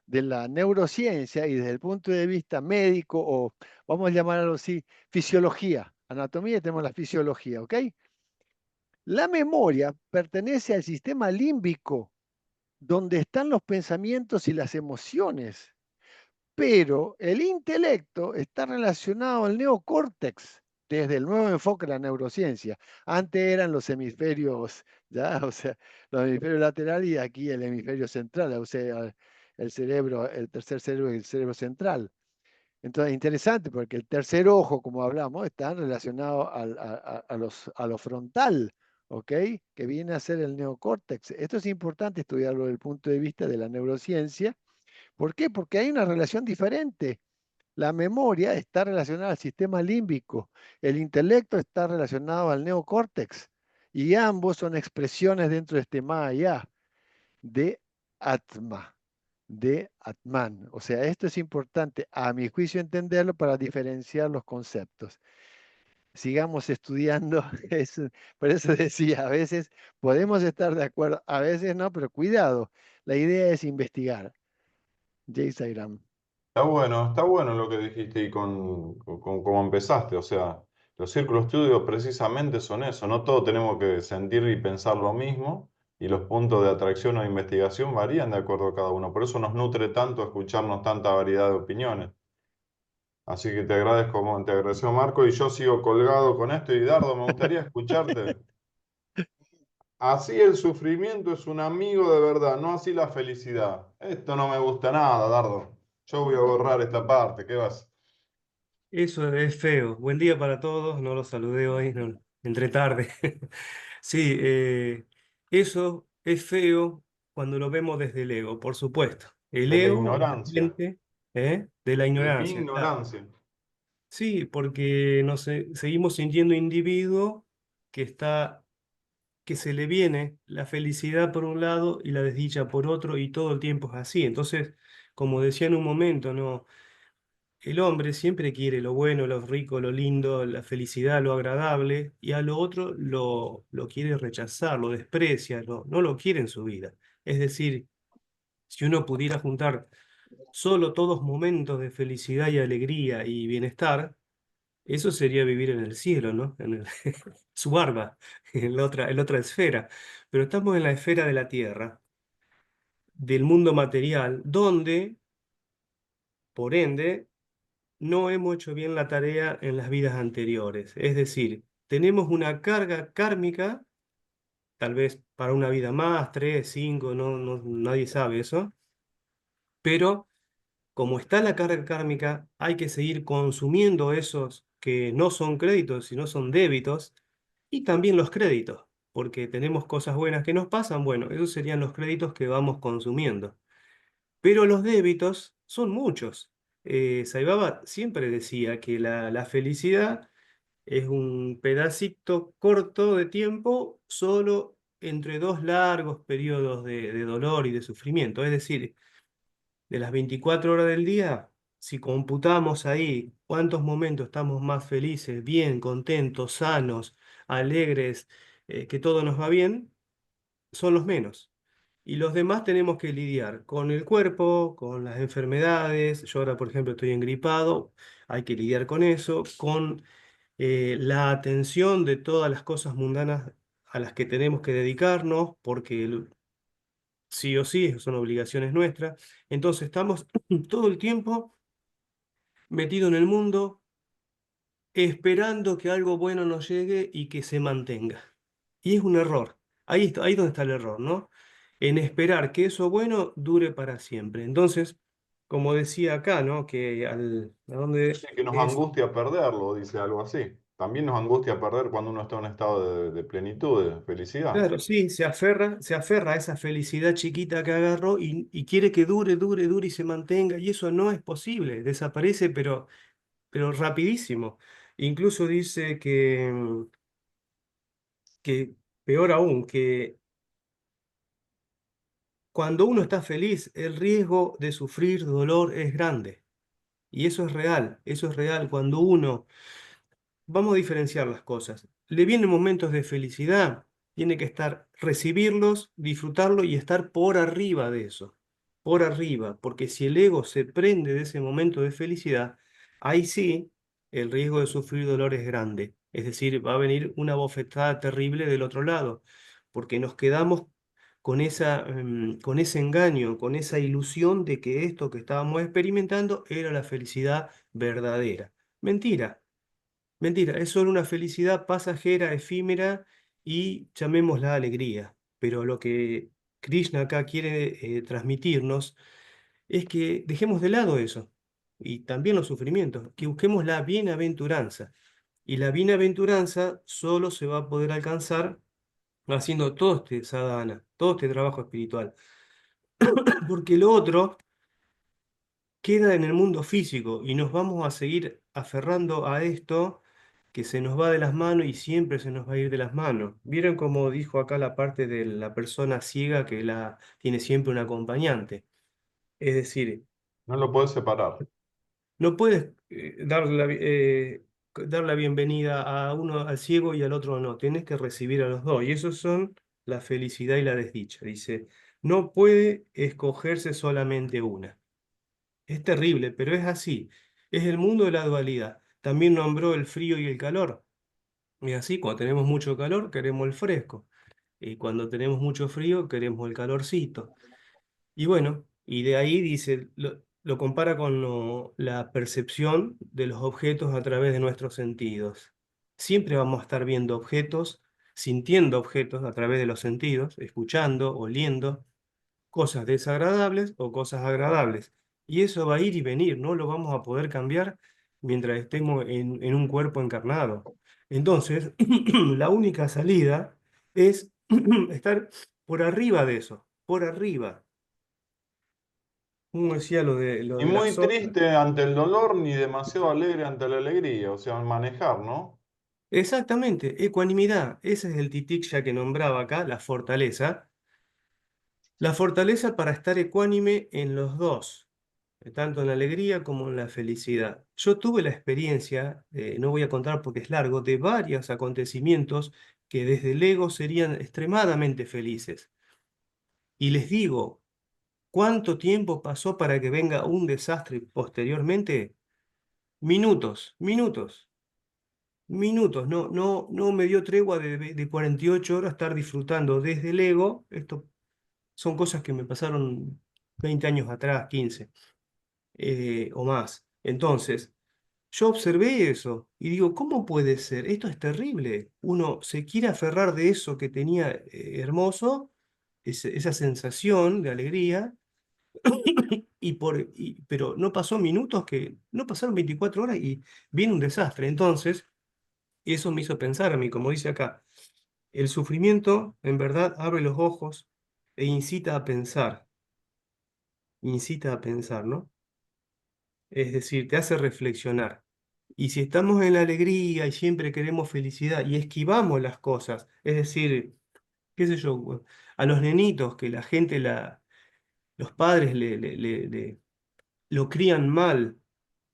de la neurociencia y desde el punto de vista médico, o vamos a llamarlo así, fisiología. Anatomía tenemos la fisiología, ¿ok? La memoria pertenece al sistema límbico, donde están los pensamientos y las emociones. Pero el intelecto está relacionado al neocórtex desde el nuevo enfoque de la neurociencia. Antes eran los hemisferios, ya, o sea, los hemisferios laterales y aquí el hemisferio central, o sea, el cerebro, el tercer cerebro y el cerebro central. Entonces, interesante porque el tercer ojo, como hablamos, está relacionado a lo frontal, ¿ok? Que viene a ser el neocórtex. Esto es importante estudiarlo desde el punto de vista de la neurociencia. ¿Por qué? Porque hay una relación diferente. La memoria está relacionada al sistema límbico, el intelecto está relacionado al neocórtex y ambos son expresiones dentro de este Maya de Atma, de Atman. O sea, esto es importante a mi juicio entenderlo para diferenciar los conceptos. Sigamos estudiando, por eso decía, a veces podemos estar de acuerdo, a veces no, pero cuidado, la idea es investigar. Jay Sairam. está bueno lo que dijiste y con cómo empezaste. O sea, los círculos de estudio precisamente son eso. No todos tenemos que sentir y pensar lo mismo y los puntos de atracción o investigación varían de acuerdo a cada uno. Por eso nos nutre tanto escucharnos tanta variedad de opiniones. Así que te agradeció Marco y yo sigo colgado con esto. Y Dardo, me gustaría escucharte. Así el sufrimiento es un amigo de verdad, no así la felicidad. Esto no me gusta nada, Dardo. Yo voy a borrar esta parte, ¿qué vas? Eso es feo. Buen día para todos. No los saludé hoy, entré tarde. Sí, eso es feo cuando lo vemos desde el ego, por supuesto. El De la ego es la ignorancia, mente, de la de mi ignorancia, claro. ignorancia. Sí, porque seguimos sintiendo individuo que que se le viene la felicidad por un lado y la desdicha por otro, y todo el tiempo es así. Entonces, como decía en un momento, ¿no? El hombre siempre quiere lo bueno, lo rico, lo lindo, la felicidad, lo agradable, y a lo otro lo quiere rechazar, lo desprecia, no lo quiere en su vida. Es decir, si uno pudiera juntar solo todos momentos de felicidad y alegría y bienestar, eso sería vivir en el cielo, ¿no? En el Suarba, en la otra esfera. Pero estamos en la esfera de la tierra, del mundo material, donde, por ende, no hemos hecho bien la tarea en las vidas anteriores. Es decir, tenemos una carga kármica, tal vez para una vida más, 3, 5, nadie sabe eso, pero como está la carga kármica, hay que seguir consumiendo esos que no son créditos, sino son débitos, y también los créditos, porque tenemos cosas buenas que nos pasan, bueno, esos serían los créditos que vamos consumiendo. Pero los débitos son muchos. Sai Baba siempre decía que la felicidad es un pedacito corto de tiempo solo entre dos largos periodos de dolor y de sufrimiento. Es decir, de las 24 horas del día, si computamos ahí cuántos momentos estamos más felices, bien, contentos, sanos, alegres, que todo nos va bien, son los menos. Y los demás tenemos que lidiar con el cuerpo, con las enfermedades. Yo ahora, por ejemplo, estoy engripado, hay que lidiar con eso, con la atención de todas las cosas mundanas a las que tenemos que dedicarnos, porque sí o sí son obligaciones nuestras. Entonces estamos todo el tiempo metidos en el mundo esperando que algo bueno nos llegue y que se mantenga. Y es un error. Ahí donde está el error, ¿no? En esperar que eso bueno dure para siempre. Entonces, como decía acá, ¿no? Que a donde Sí, que nos es, angustia perderlo, dice algo así. También nos angustia perder cuando uno está en un estado de plenitud, de felicidad. claro, sí, se aferra a esa felicidad chiquita que agarró y quiere que dure, dure, dure y se mantenga. Y eso no es posible. Desaparece, pero rapidísimo. Incluso dice que peor aún, que cuando uno está feliz, el riesgo de sufrir dolor es grande. Y eso es real, eso es real. Cuando uno, vamos a diferenciar las cosas, le vienen momentos de felicidad, tiene que estar, recibirlos, disfrutarlo y estar por arriba de eso, por arriba, porque si el ego se prende de ese momento de felicidad, ahí sí el riesgo de sufrir dolor es grande. Es decir, va a venir una bofetada terrible del otro lado, porque nos quedamos con ese engaño, con esa ilusión de que esto que estábamos experimentando era la felicidad verdadera. Mentira, mentira, es solo una felicidad pasajera, efímera y llamémosla alegría. Pero lo que Krishna acá quiere transmitirnos es que dejemos de lado eso y también los sufrimientos, que busquemos la bienaventuranza. Y la bienaventuranza solo se va a poder alcanzar haciendo todo este sadhana, todo este trabajo espiritual. Porque lo otro queda en el mundo físico y nos vamos a seguir aferrando a esto que se nos va de las manos y siempre se nos va a ir de las manos. ¿Vieron cómo dijo acá la parte de la persona ciega que tiene siempre un acompañante? Es decir, No lo puedes separar. no puedes dar la bienvenida a uno al ciego y al otro no, tienes que recibir a los dos. Y esos son la felicidad y la desdicha. Dice, no puede escogerse solamente una. Es terrible, pero es así. Es el mundo de la dualidad. También nombró el frío y el calor. Y así, cuando tenemos mucho calor, queremos el fresco. Y cuando tenemos mucho frío, queremos el calorcito. Y bueno, y de ahí dice, lo compara con la percepción de los objetos a través de nuestros sentidos. Siempre vamos a estar viendo objetos, sintiendo objetos a través de los sentidos, escuchando, oliendo cosas desagradables o cosas agradables. Y eso va a ir y venir, no lo vamos a poder cambiar mientras estemos en un cuerpo encarnado. Entonces, la única salida es estar por arriba de eso, por arriba. Como decía lo Ni de muy las olas. triste ante el dolor, ni demasiado alegre ante la alegría. O sea, manejar, ¿no? Exactamente, ecuanimidad. Ese es el titikya que nombraba acá, la fortaleza. La fortaleza para estar ecuánime en los dos, tanto en la alegría como en la felicidad. Yo tuve la experiencia, no voy a contar porque es largo, de varios acontecimientos que desde el ego serían extremadamente felices. Y les digo, ¿cuánto tiempo pasó para que venga un desastre posteriormente? Minutos, minutos, minutos. No me dio tregua de 48 horas estar disfrutando desde el ego. Esto son cosas que me pasaron 20 años atrás, 15 o más. Entonces, yo observé eso y digo, ¿cómo puede ser? Esto es terrible. Uno se quiere aferrar de eso que tenía hermoso, esa sensación de alegría, pero no pasó minutos no pasaron 24 horas y viene un desastre. Entonces, eso me hizo pensar a mí, como dice acá, el sufrimiento en verdad abre los ojos e incita a pensar, ¿no? Es decir, te hace reflexionar. Y si estamos en la alegría y siempre queremos felicidad y esquivamos las cosas, es decir, qué sé yo, a los nenitos que la gente, los padres lo crían mal,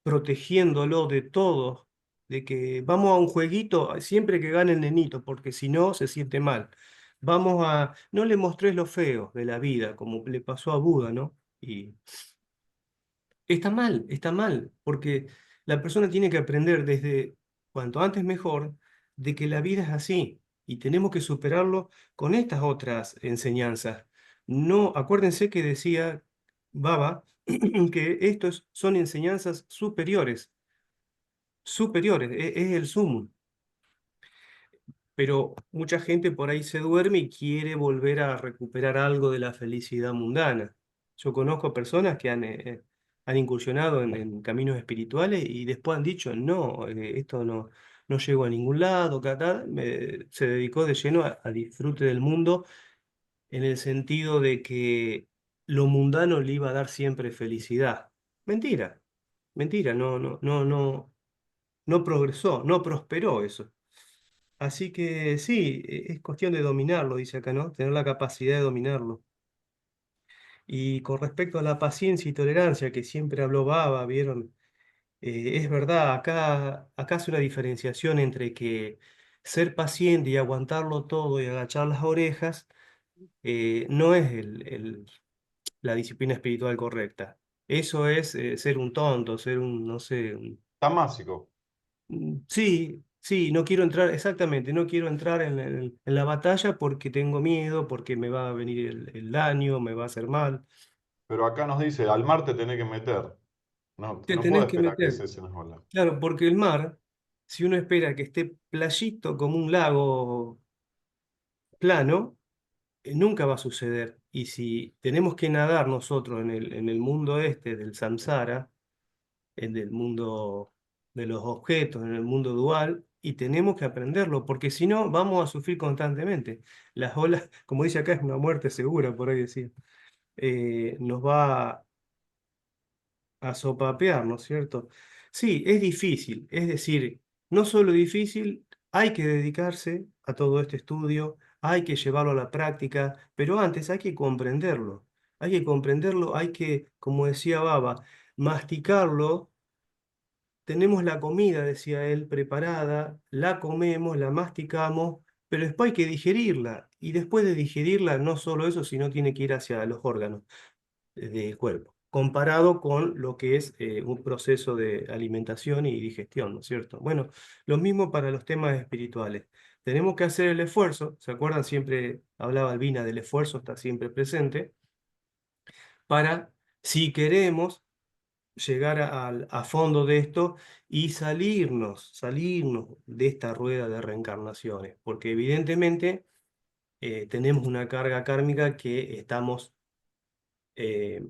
protegiéndolo de todo, de que vamos a un jueguito siempre que gane el nenito, porque si no se siente mal. No le mostres lo feo de la vida, como le pasó a Buda, ¿no? Y está mal, porque la persona tiene que aprender desde cuanto antes mejor de que la vida es así y tenemos que superarlo con estas otras enseñanzas. No, acuérdense que decía Baba que estos son enseñanzas superiores, superiores, es el sumum. Pero mucha gente por ahí se duerme y quiere volver a recuperar algo de la felicidad mundana. Yo conozco personas que han incursionado en caminos espirituales y después han dicho, no, esto no llego a ningún lado, se dedicó de lleno a disfrute del mundo en el sentido de que lo mundano le iba a dar siempre felicidad. Mentira, mentira, no progresó, no prosperó eso. Así que sí, es cuestión de dominarlo, dice acá, ¿no? Tener la capacidad de dominarlo. Y con respecto a la paciencia y tolerancia que siempre habló Baba, ¿vieron? Es verdad, acá hace una diferenciación entre que ser paciente y aguantarlo todo y agachar las orejas no es la disciplina espiritual correcta. Eso es ser un tonto, ser un, no sé, Tamásico. Sí, sí, no quiero entrar, exactamente, no quiero entrar en la batalla porque tengo miedo, porque me va a venir el daño, me va a hacer mal. Pero acá nos dice, al mar te tenés que meter. No, Te no puedo tenés que esperar que meter. cesen las olas. Claro, porque el mar, si uno espera que esté playito como un lago plano, nunca va a suceder. Y si tenemos que nadar nosotros en el mundo este del samsara, en el mundo de los objetos, en el mundo dual, y tenemos que aprenderlo, porque si no, vamos a sufrir constantemente. Las olas, como dice acá, es una muerte segura, por ahí decir, nos va a sopapear, ¿no es cierto? Sí, es difícil, es decir, no solo difícil, hay que dedicarse a todo este estudio, hay que llevarlo a la práctica, pero antes hay que comprenderlo, hay que, como decía Baba, masticarlo. Tenemos la comida, decía él, preparada, la comemos, la masticamos, pero después hay que digerirla. Y después de digerirla, no solo eso, sino tiene que ir hacia los órganos del cuerpo, comparado con lo que es un proceso de alimentación y digestión, ¿no es cierto? Bueno, lo mismo para los temas espirituales. Tenemos que hacer el esfuerzo, ¿se acuerdan? Siempre hablaba Albina del esfuerzo, está siempre presente, para, si queremos llegar a fondo de esto y salirnos de esta rueda de reencarnaciones, porque evidentemente tenemos una carga kármica que estamos eh,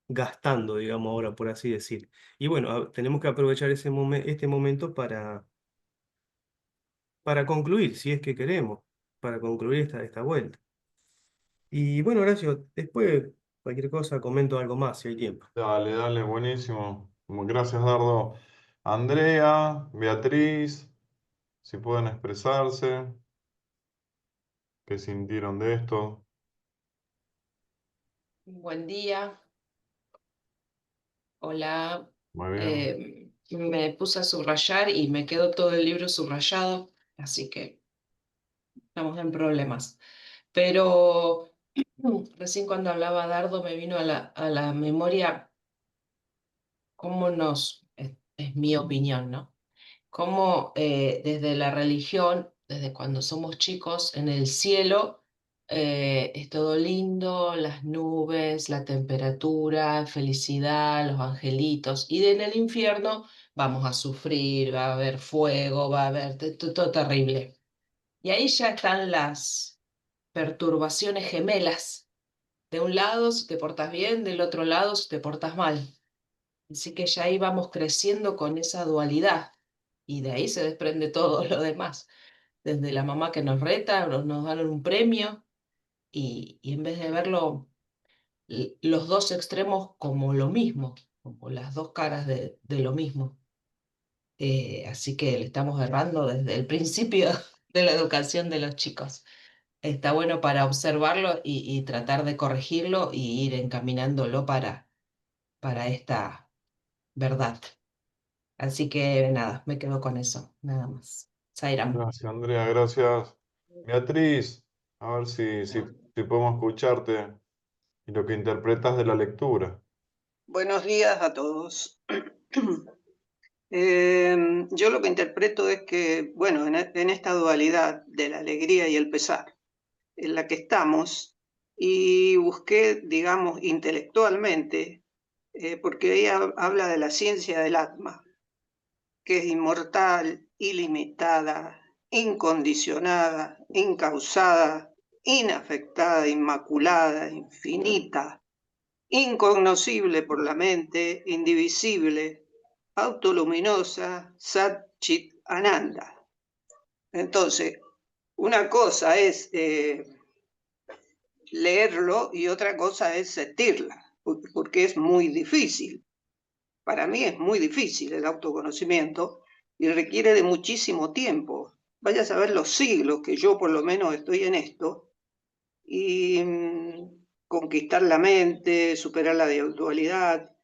gastando, digamos ahora, por así decir. Y bueno, tenemos que aprovechar este momento para concluir, si es que queremos, para concluir esta vuelta. Y bueno, Horacio, después cualquier cosa comento algo más si hay tiempo. Dale, dale, buenísimo. Gracias, Dardo. Andrea, Beatriz, si pueden expresarse, qué sintieron de esto. Buen día, hola. Muy bien. Me puse a subrayar y me quedó todo el libro subrayado, así que estamos en problemas. Pero Recién cuando hablaba Dardo me vino a la memoria cómo es mi opinión, ¿no? Cómo desde la religión, desde cuando somos chicos, en el cielo es todo lindo, las nubes, la temperatura, felicidad, los angelitos, y en el infierno vamos a sufrir, va a haber fuego, va a haber todo terrible. Y ahí ya están las perturbaciones gemelas. De un lado si te portas bien, del otro lado si te portas mal. Así que ya ahí vamos creciendo con esa dualidad y de ahí se desprende todo lo demás. Desde la mamá que nos reta, nos dan un premio y en vez de verlo los dos extremos como lo mismo, como las dos caras de lo mismo. Así que le estamos errando desde el principio de la educación de los chicos. Está bueno para observarlo y tratar de corregirlo y ir encaminándolo para esta verdad. Así que nada, me quedo con eso, nada más. Sairam. Gracias, Andrea, gracias. Beatriz, a ver si podemos escucharte y lo que interpretas de la lectura. Buenos días a todos. Yo lo que interpreto es que, bueno, en esta dualidad de la alegría y el pesar en la que estamos, y busqué, digamos, intelectualmente, porque ella habla de la ciencia del Atma, que es inmortal, ilimitada, incondicionada, incausada, inafectada, inmaculada, infinita, incognoscible por la mente, indivisible, autoluminosa, Sat Chit Ananda. Entonces, una cosa es leerlo y otra cosa es sentirla, porque es muy difícil. Para mí es muy difícil el autoconocimiento y requiere de muchísimo tiempo. Vaya a saber los siglos que yo por lo menos estoy en esto y conquistar la mente, superar la dualidad.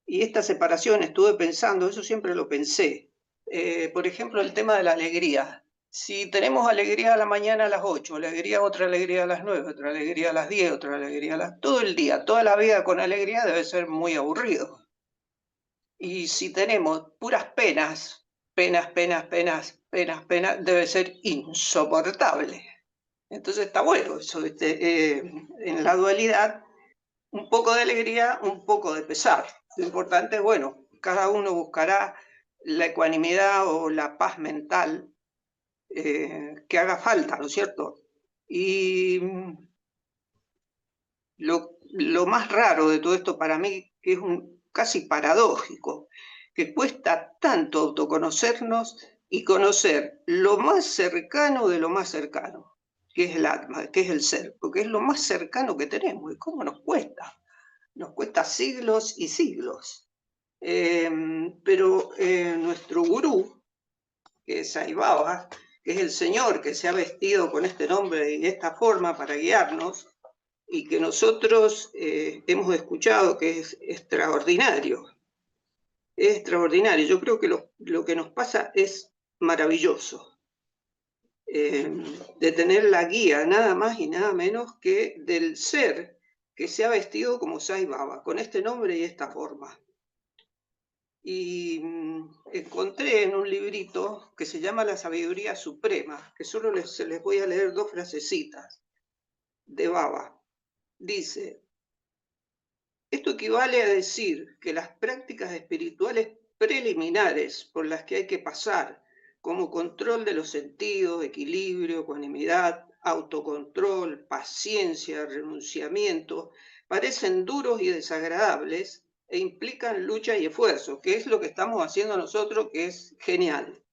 Y esta separación, estuve pensando, eso siempre lo pensé. Por ejemplo, el tema de la alegría. Si tenemos alegría a la mañana a las 8, otra alegría a las 9, otra alegría a las 10, otra alegría a las... Todo el día, toda la vida con alegría debe ser muy aburrido. Y si tenemos puras penas, penas, debe ser insoportable. Entonces está bueno eso, en la dualidad, un poco de alegría, un poco de pesar. Lo importante es, bueno, cada uno buscará la ecuanimidad o la paz mental que haga falta, ¿no es cierto? Y lo más raro de todo esto para mí, que es casi paradójico, que cuesta tanto autoconocernos y conocer lo más cercano de lo más cercano, que es el Atma, que es el ser, porque es lo más cercano que tenemos. ¿Y cómo nos cuesta? Nos cuesta siglos y siglos. Pero nuestro gurú, que es Sai Baba, que es el Señor que se ha vestido con este nombre y esta forma para guiarnos, y que nosotros hemos escuchado que es extraordinario. Es extraordinario. Yo creo que lo que nos pasa es maravilloso. De tener la guía nada más y nada menos que del ser que se ha vestido como Sai Baba, con este nombre y esta forma. Y encontré en un librito que se llama La Sabiduría Suprema, que solo les voy a leer 2 frasecitas de Baba. Dice: esto equivale a decir que las prácticas espirituales preliminares por las que hay que pasar, como control de los sentidos, equilibrio, ecuanimidad, autocontrol, paciencia, renunciamiento, parecen duros y desagradables e implican lucha y esfuerzo, que es lo que estamos haciendo nosotros, que es genial.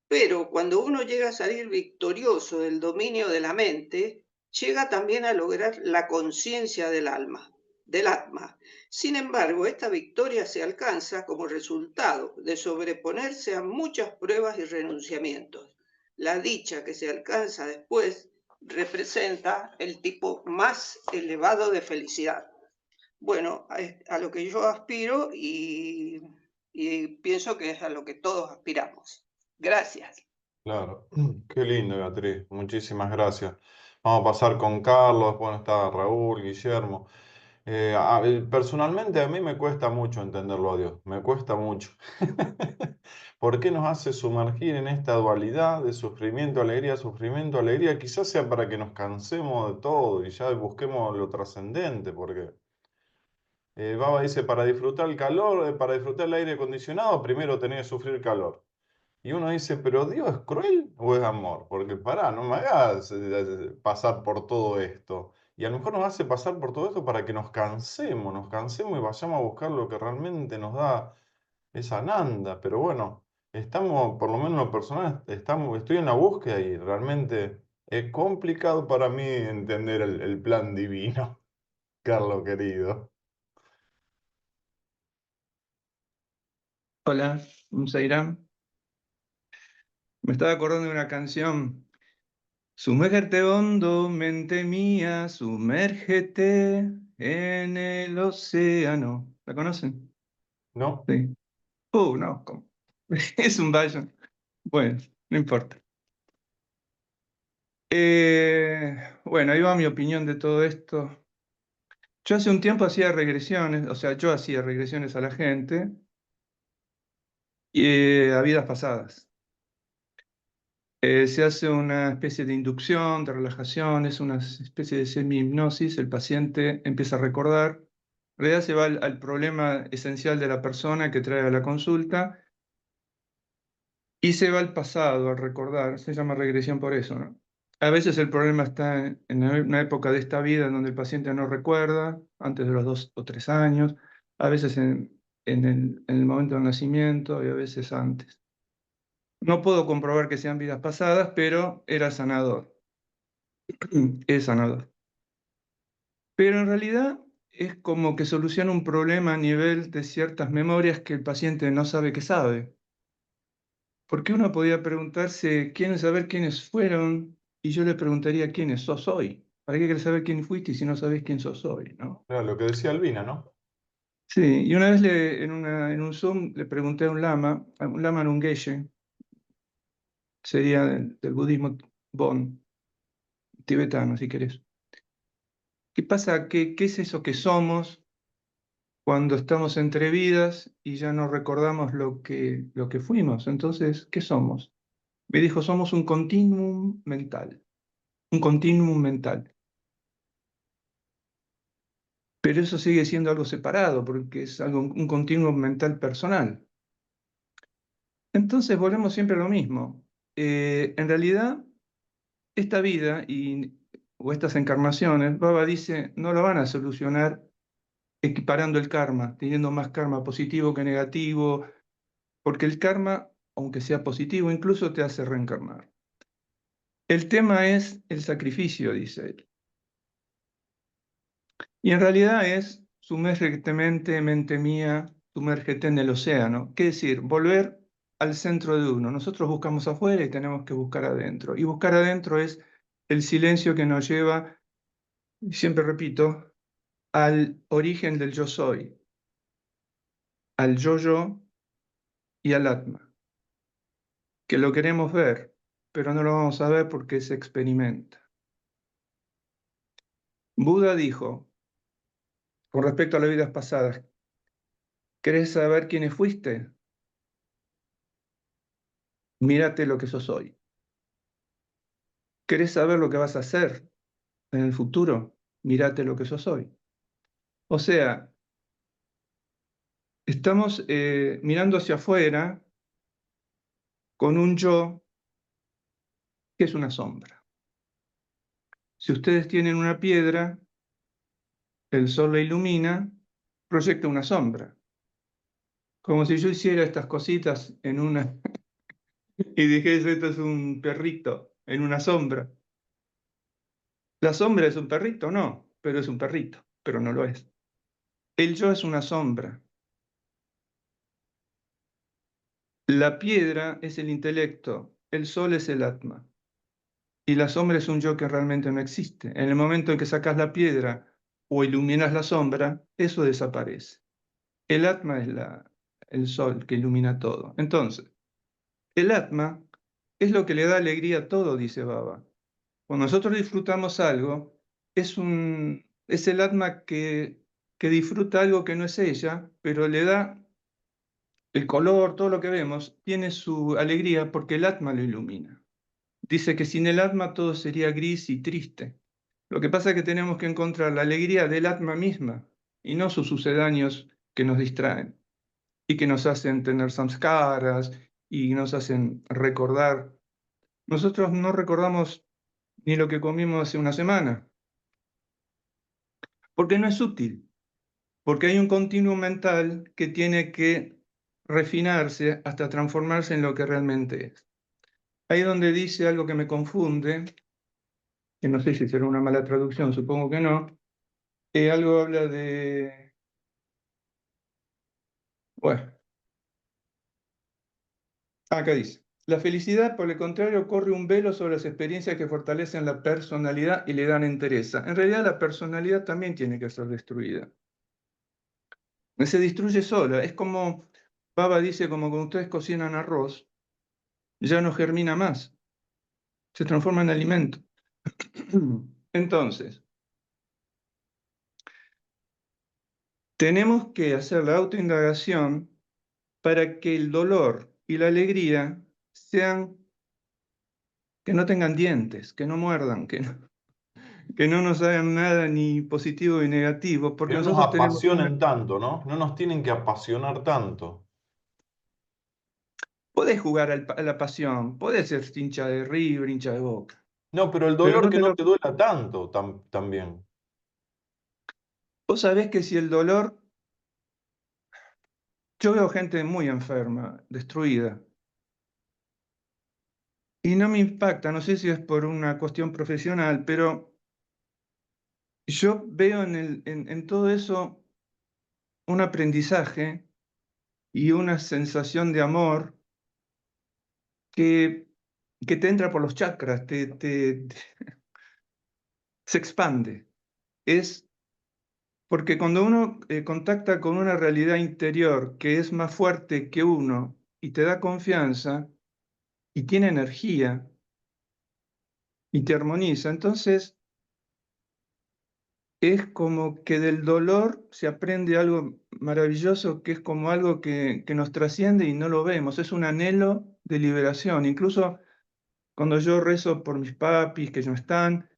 Pero cuando uno llega a salir victorioso del dominio de la mente, llega también a lograr la conciencia del alma, del Atma. Sin embargo, esta victoria se alcanza como resultado de sobreponerse a muchas pruebas y renunciamientos. La dicha que se alcanza después representa el tipo más elevado de felicidad. Bueno, a lo que yo aspiro y pienso que es a lo que todos aspiramos. Gracias. Claro, qué lindo, Beatriz. Muchísimas gracias. Vamos a pasar con Carlos, después está Raúl, Guillermo. Personalmente a mí me cuesta mucho entenderlo a Dios, me cuesta mucho. ¿Por qué nos hace sumergir en esta dualidad de sufrimiento, alegría? Quizás sea para que nos cansemos de todo y ya busquemos lo trascendente, porque Baba dice, para disfrutar el calor, para disfrutar el aire acondicionado, primero tenés que sufrir calor. Y uno dice, ¿pero Dios es cruel o es amor? Porque pará, no me hagas pasar por todo esto. Y a lo mejor nos hace pasar por todo esto para que nos cansemos y vayamos a buscar lo que realmente nos da esa nanda. Pero bueno, estamos, por lo menos en lo personal, estoy en la búsqueda y realmente es complicado para mí entender el plan divino, Carlos querido. Hola, Zairán. Me estaba acordando de una canción. Sumérgete hondo, mente mía, sumérgete en el océano. ¿La conocen? ¿No? Sí. No, ¿cómo? Es un valle. Bueno, no importa. Bueno, ahí va mi opinión de todo esto. Yo hace un tiempo hacía regresiones, o sea, yo hacía regresiones a la gente a vidas pasadas. Se hace una especie de inducción, de relajación, es una especie de semi-hipnosis, el paciente empieza a recordar, en realidad se va al problema esencial de la persona que trae a la consulta y se va al pasado, al recordar, se llama regresión por eso, ¿no? A veces el problema está en una época de esta vida en donde el paciente no recuerda, antes de los 2 o 3 años, a veces en el momento del nacimiento y a veces antes. No puedo comprobar que sean vidas pasadas, pero era sanador. Es sanador. Pero en realidad es como que soluciona un problema a nivel de ciertas memorias que el paciente no sabe que sabe. Porque uno podía preguntarse, ¿quieren saber quiénes fueron? Y yo le preguntaría, ¿quiénes sos hoy? ¿Para qué querés saber quién fuiste si no sabés quién sos hoy, ¿no? Claro, lo que decía Albina, ¿no? Sí, y una vez en un Zoom le pregunté a un lama Nungeshe, sería del budismo Bon, tibetano, si querés. ¿Qué pasa? ¿Qué es eso que somos cuando estamos entre vidas y ya no recordamos lo que fuimos? Entonces, ¿qué somos? Me dijo, somos un continuum mental, un continuum mental. Pero eso sigue siendo algo separado, porque es algo, un continuum mental personal. Entonces volvemos siempre a lo mismo. En realidad, esta vida o estas encarnaciones, Baba dice, no lo van a solucionar equiparando el karma, teniendo más karma positivo que negativo, porque el karma, aunque sea positivo, incluso te hace reencarnar. El tema es el sacrificio, dice él. Y en realidad es, sumérgete mente mía, sumérgete en el océano. ¿Qué decir? Volver al centro de uno. Nosotros buscamos afuera y tenemos que buscar adentro. Y buscar adentro es el silencio que nos lleva, y siempre repito, al origen del yo soy, al yo y al atma, que lo queremos ver, pero no lo vamos a ver porque se experimenta. Buda dijo, con respecto a las vidas pasadas, ¿querés saber quiénes fuiste? Mírate lo que sos hoy. ¿Querés saber lo que vas a hacer en el futuro? Mírate lo que sos hoy. O sea, estamos mirando hacia afuera con un yo que es una sombra. Si ustedes tienen una piedra, el sol la ilumina, proyecta una sombra. Como si yo hiciera estas cositas en una y dijese, esto es un perrito en una sombra. ¿La sombra es un perrito? No, pero es un perrito, pero no lo es. El yo es una sombra. La piedra es el intelecto, el sol es el atma. Y la sombra es un yo que realmente no existe. En el momento en que sacas la piedra o iluminas la sombra, eso desaparece. El atma es el sol que ilumina todo. Entonces, el atma es lo que le da alegría a todo, dice Baba. Cuando nosotros disfrutamos algo, es el atma que disfruta algo que no es ella, pero le da el color, todo lo que vemos, tiene su alegría porque el atma lo ilumina. Dice que sin el atma todo sería gris y triste. Lo que pasa es que tenemos que encontrar la alegría del atma misma y no sus sucedáneos que nos distraen y que nos hacen tener samskaras y nos hacen recordar. Nosotros no recordamos ni lo que comimos hace una semana, porque no es útil, porque hay un continuum mental que tiene que refinarse hasta transformarse en lo que realmente es. Ahí donde dice algo que me confunde, que no sé si será una mala traducción, supongo que no, algo habla de, bueno, acá dice, la felicidad, por el contrario, corre un velo sobre las experiencias que fortalecen la personalidad y le dan entereza. En realidad la personalidad también tiene que ser destruida. Se destruye sola, es como, Baba dice, como cuando ustedes cocinan arroz, ya no germina más, se transforma en alimento. Entonces, tenemos que hacer la autoindagación para que el dolor y la alegría sean, que no tengan dientes, que no muerdan, que no nos hagan nada ni positivo ni negativo, Que porque no nos nosotros tenemos una... apasionen tanto, ¿no? No nos tienen que apasionar tanto. Podés jugar a la pasión, podés ser hincha de River, hincha de Boca, No, pero el pero dolor no que te no lo... te duela tanto también. Vos sabés que si el dolor... Yo veo gente muy enferma, destruida, y no me impacta, no sé si es por una cuestión profesional, pero yo veo en todo eso un aprendizaje y una sensación de amor que, que te entra por los chakras, se expande. Es porque cuando uno contacta con una realidad interior que es más fuerte que uno y te da confianza y tiene energía y te armoniza, entonces es como que del dolor se aprende algo maravilloso que es como algo que nos trasciende y no lo vemos. Es un anhelo de liberación. Incluso cuando yo rezo por mis papis que no están,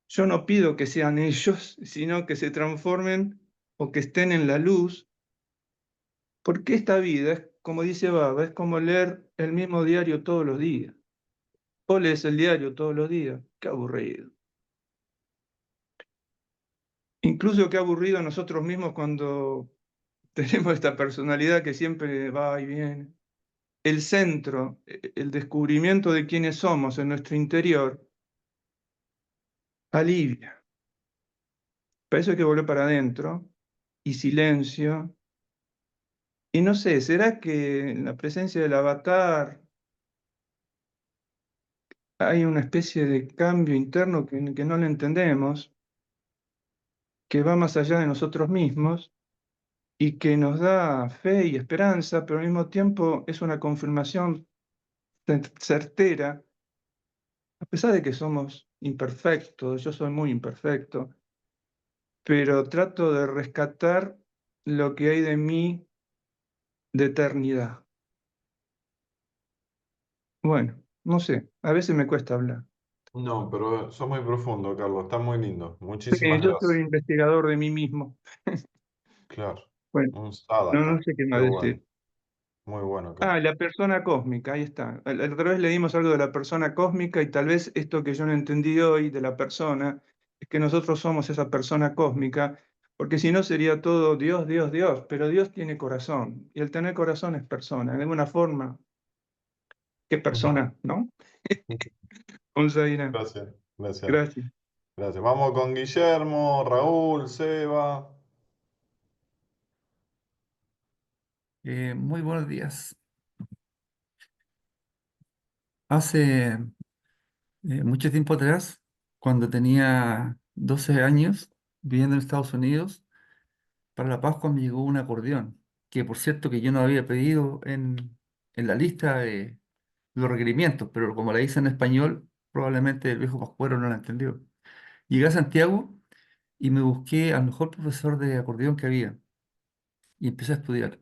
yo no pido que sean ellos, sino que se transformen o que estén en la luz, porque esta vida es, como dice Baba, es como leer el mismo diario todos los días. Vos lees el diario todos los días, qué aburrido. Incluso qué aburrido nosotros mismos cuando tenemos esta personalidad que siempre va y viene. El centro, el descubrimiento de quiénes somos en nuestro interior, alivia. Para eso hay que volver para adentro y silencio. Y no sé, ¿será que en la presencia del avatar hay una especie de cambio interno que no lo entendemos, que va más allá de nosotros mismos y que nos da fe y esperanza, pero al mismo tiempo es una confirmación certera, a pesar de que somos imperfectos, yo soy muy imperfecto, pero trato de rescatar lo que hay de mí de eternidad. Bueno, no sé, a veces me cuesta hablar. No, pero sos muy profundo, Carlos. Está muy lindo. Muchísimas Yo soy gracias. investigador de mí mismo. Claro. Bueno, Un no sadhaka. sé qué Qué más bueno. decir. Muy bueno, Ah, Carlos. la persona cósmica, ahí está. La otra vez leímos algo de la persona cósmica y tal vez esto que yo no entendí hoy de la persona es que nosotros somos esa persona cósmica, porque si no sería todo Dios, Dios, Dios, pero Dios tiene corazón y el tener corazón es persona. De alguna forma, ¿qué persona, no? Vamos a ir a... Gracias. Gracias. Gracias. Gracias. Vamos con Guillermo, Raúl, Seba. Muy buenos días. Hace mucho tiempo atrás, cuando tenía 12 años, viviendo en Estados Unidos, para la Pascua me llegó un acordeón, que por cierto que yo no había pedido en la lista los requerimientos, pero como la hice en español, probablemente el viejo Pascuero no la entendió. Llegué a Santiago y me busqué al mejor profesor de acordeón que había y empecé a estudiar.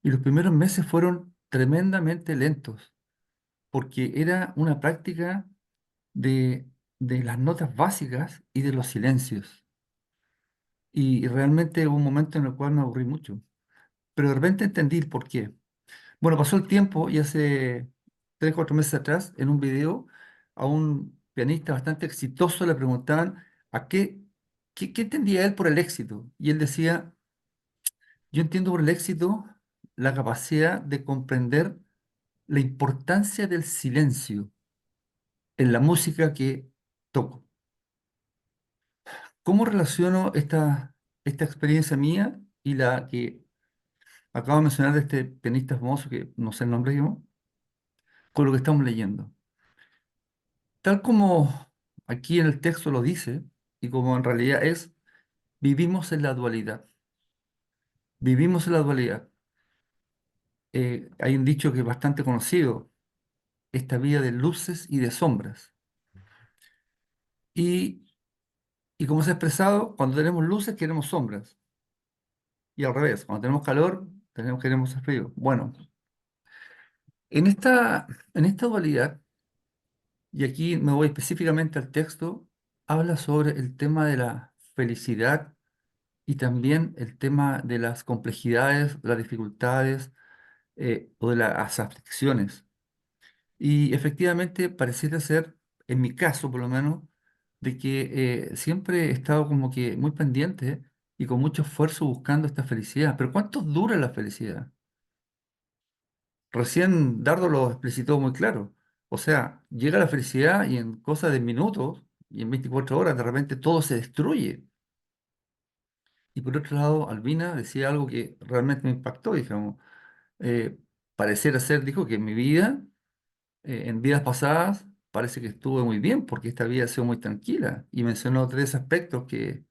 Y los primeros meses fueron tremendamente lentos, porque era una práctica de, de las notas básicas y de los silencios. Y realmente hubo un momento en el cual me aburrí mucho. Pero de repente entendí el por qué. Bueno, pasó el tiempo y hace 3, 4 meses atrás, en un video, a un pianista bastante exitoso le preguntaban a qué entendía él por el éxito. Y él decía, yo entiendo por el éxito la capacidad de comprender la importancia del silencio en la música que toco. ¿Cómo relaciono esta experiencia mía y la que acabo de mencionar de este pianista famoso, que no sé el nombre yo, con lo que estamos leyendo? Tal como aquí en el texto lo dice, y como en realidad es, vivimos en la dualidad. Vivimos en la dualidad. Hay un dicho que es bastante conocido, esta vida de luces y de sombras. Y, y como se ha expresado, cuando tenemos luces queremos sombras. Y al revés, cuando tenemos calor, queremos frío. Bueno, en esta dualidad, y aquí me voy específicamente al texto, habla sobre el tema de la felicidad y también el tema de las complejidades, las dificultades o de las aflicciones. Y efectivamente pareciera ser, en mi caso por lo menos, de que siempre he estado como que muy pendiente y con mucho esfuerzo buscando esta felicidad. Pero ¿cuánto dura la felicidad? Recién Dardo lo explicitó muy claro. O sea, llega la felicidad y en cosa de minutos y en 24 horas de repente todo se destruye. Y por otro lado, Albina decía algo que realmente me impactó, digamos. Eh, Pareciera ser, dijo, que en mi vida, en vidas pasadas, parece que estuve muy bien porque esta vida ha sido muy tranquila. Y mencionó 3 aspectos que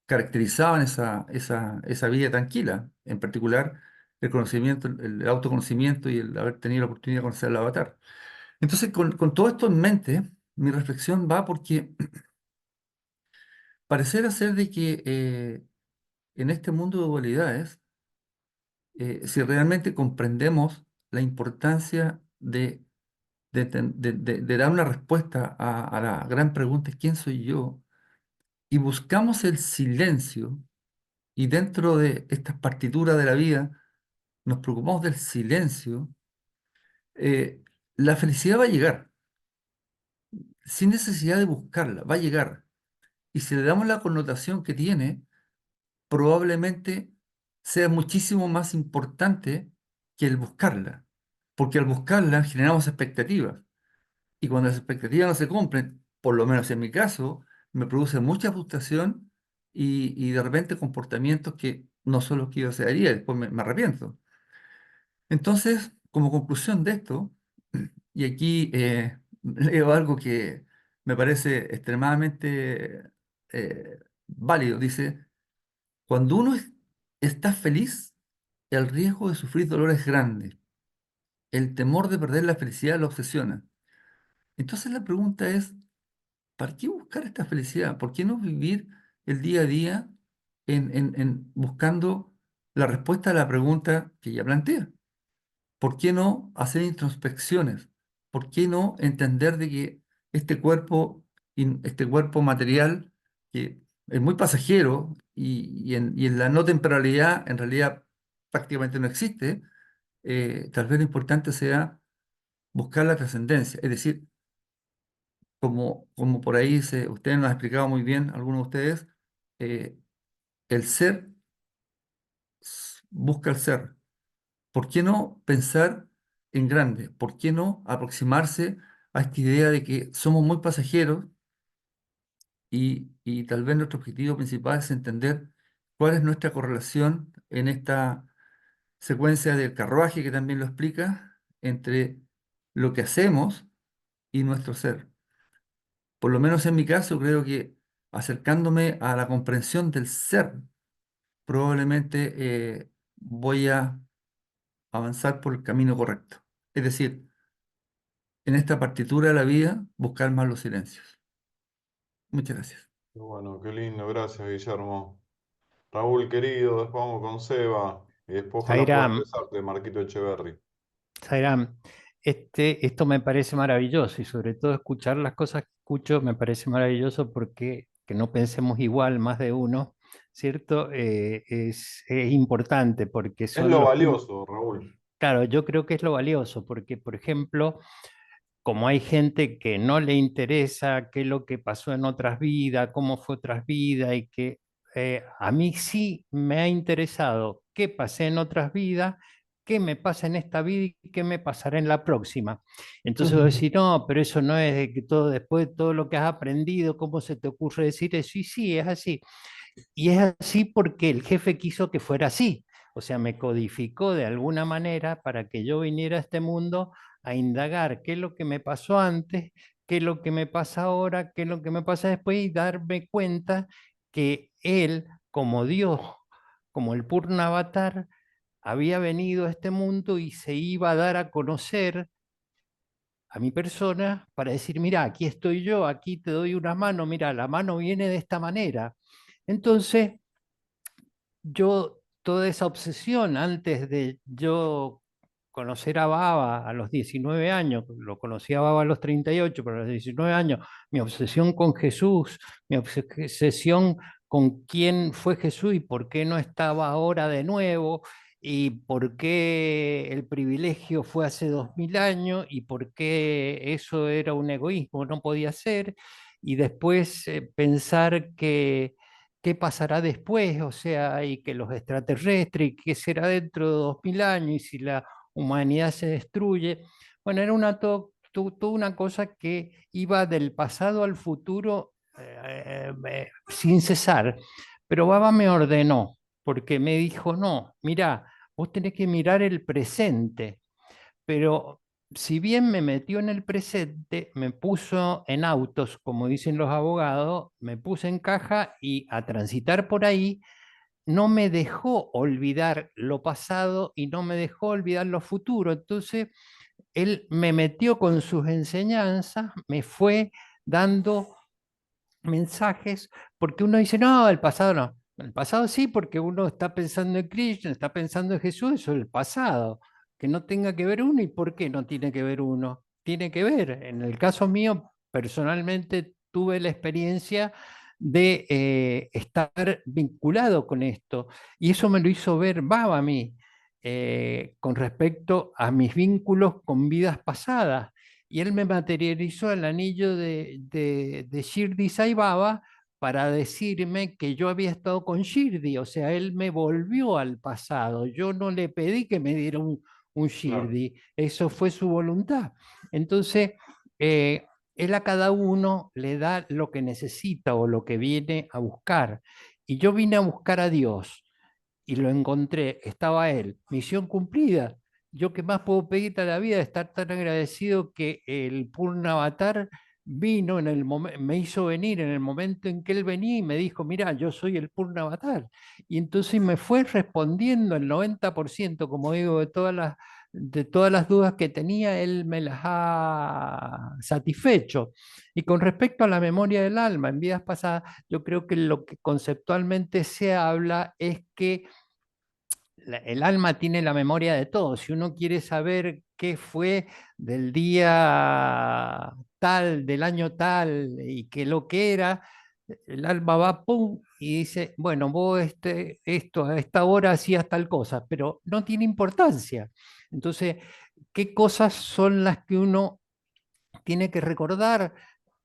caracterizaban esa vida tranquila. En particular, el conocimiento, el autoconocimiento y el haber tenido la oportunidad de conocer al avatar. Entonces, con todo esto en mente, mi reflexión va porque pareciera ser de que en este mundo de dualidades, si realmente comprendemos la importancia de dar una respuesta a la gran pregunta, ¿quién soy yo? Y buscamos el silencio, y dentro de estas partituras de la vida nos preocupamos del silencio, eh, la felicidad va a llegar, sin necesidad de buscarla, va a llegar. Y si le damos la connotación que tiene, probablemente sea muchísimo más importante que el buscarla, porque al buscarla generamos expectativas. Y cuando las expectativas no se cumplen, por lo menos en mi caso, me produce mucha frustración y de repente comportamientos que no son los que yo desearía, y después me arrepiento. Entonces, como conclusión de esto, y aquí leo algo que me parece extremadamente válido, dice, cuando uno está feliz, el riesgo de sufrir dolor es grande, el temor de perder la felicidad lo obsesiona. Entonces la pregunta es, ¿para qué buscar esta felicidad? ¿Por qué no vivir el día a día en buscando la respuesta a la pregunta que ya plantea? ¿Por qué no hacer introspecciones? ¿Por qué no entender de que este cuerpo, este cuerpo material, que es muy pasajero y en la no temporalidad en realidad prácticamente no existe, tal vez lo importante sea buscar la trascendencia? Es decir, como por ahí ustedes nos han explicado muy bien, algunos de ustedes, eh, el ser busca el ser. ¿Por qué no pensar en grande? ¿Por qué no aproximarse a esta idea de que somos muy pasajeros y tal vez nuestro objetivo principal es entender cuál es nuestra correlación en esta secuencia del carruaje que también lo explica entre lo que hacemos y nuestro ser? Por lo menos en mi caso, creo que acercándome a la comprensión del ser, probablemente voy a avanzar por el camino correcto. Es decir, en esta partitura de la vida, buscar más los silencios. Muchas gracias. Qué bueno, qué lindo, gracias, Guillermo. Raúl, querido, después vamos con Seba y después ojalá pueda Zairam, empezarte, Marquito Echeverry. Zairam, esto me parece maravilloso y sobre todo escuchar las cosas que escucho me parece maravilloso porque que no pensemos igual más de uno, ¿cierto? Es importante porque Es son lo los puntos. valioso, Raúl. Claro, yo creo que es lo valioso porque, por ejemplo, como hay gente que no le interesa qué es lo que pasó en otras vidas, cómo fue otras vidas, y que a mí sí me ha interesado qué pasé en otras vidas, qué me pasa en esta vida y qué me pasará en la próxima. Entonces voy a decir, no, pero eso no es de que todo después de todo lo que has aprendido, ¿cómo se te ocurre decir eso? Y sí, es así. Y es así porque el jefe quiso que fuera así. O sea, me codificó de alguna manera para que yo viniera a este mundo a indagar qué es lo que me pasó antes, qué es lo que me pasa ahora, qué es lo que me pasa después y darme cuenta que él, como Dios, como el Purna Avatar, había venido a este mundo y se iba a dar a conocer a mi persona para decir, mira, aquí estoy yo, aquí te doy una mano, mira, la mano viene de esta manera. Entonces, yo, toda esa obsesión antes de yo conocer a Baba a los 19 años, lo conocí a Baba a los 38, pero a los 19 años, mi obsesión con Jesús, mi obsesión con quién fue Jesús y por qué no estaba ahora de nuevo, y por qué el privilegio fue hace 2000 años y por qué eso era un egoísmo, no podía ser, y después pensar que qué pasará después, o sea, y que los extraterrestres, y qué será dentro de 2000 años, y si la humanidad se destruye. Bueno, era toda una cosa que iba del pasado al futuro sin cesar. Pero Baba me ordenó, porque me dijo, no, mira, vos tenés que mirar el presente, pero si bien me metió en el presente, me puso en autos, como dicen los abogados, me puse en caja y a transitar por ahí no me dejó olvidar lo pasado y no me dejó olvidar lo futuro. Entonces, él me metió con sus enseñanzas, me fue dando mensajes, porque uno dice, no, el pasado no. El pasado sí, porque uno está pensando en Krishna, está pensando en Jesús, eso es el pasado. Que no tenga que ver uno, ¿y por qué no tiene que ver uno? Tiene que ver. En el caso mío, personalmente tuve la experiencia de estar vinculado con esto, y eso me lo hizo ver Baba a mí, con respecto a mis vínculos con vidas pasadas y él me materializó el anillo de Shirdi Sai Baba para decirme que yo había estado con Shirdi, o sea, él me volvió al pasado, yo no le pedí que me diera un Claro. Shirdi, eso fue su voluntad. Entonces, eh, él a cada uno le da lo que necesita o lo que viene a buscar. Y yo vine a buscar a Dios y lo encontré, estaba él, misión cumplida. Yo qué más puedo pedirte a la vida, estar tan agradecido que el Purna Avatar vino en el me hizo venir en el momento en que él venía y me dijo, mira, yo soy el Purna Avatar. Y entonces me fue respondiendo el 90%, como digo, de todas las dudas que tenía, él me las ha satisfecho. Y con respecto a la memoria del alma, en vidas pasadas, yo creo que lo que conceptualmente se habla es que el alma tiene la memoria de todo. Si uno quiere saber qué fue del día tal, del año tal y qué lo que era, el alma va, pum, y dice, bueno, vos esto a esta hora hacías tal cosa, pero no tiene importancia. Entonces, ¿qué cosas son las que uno tiene que recordar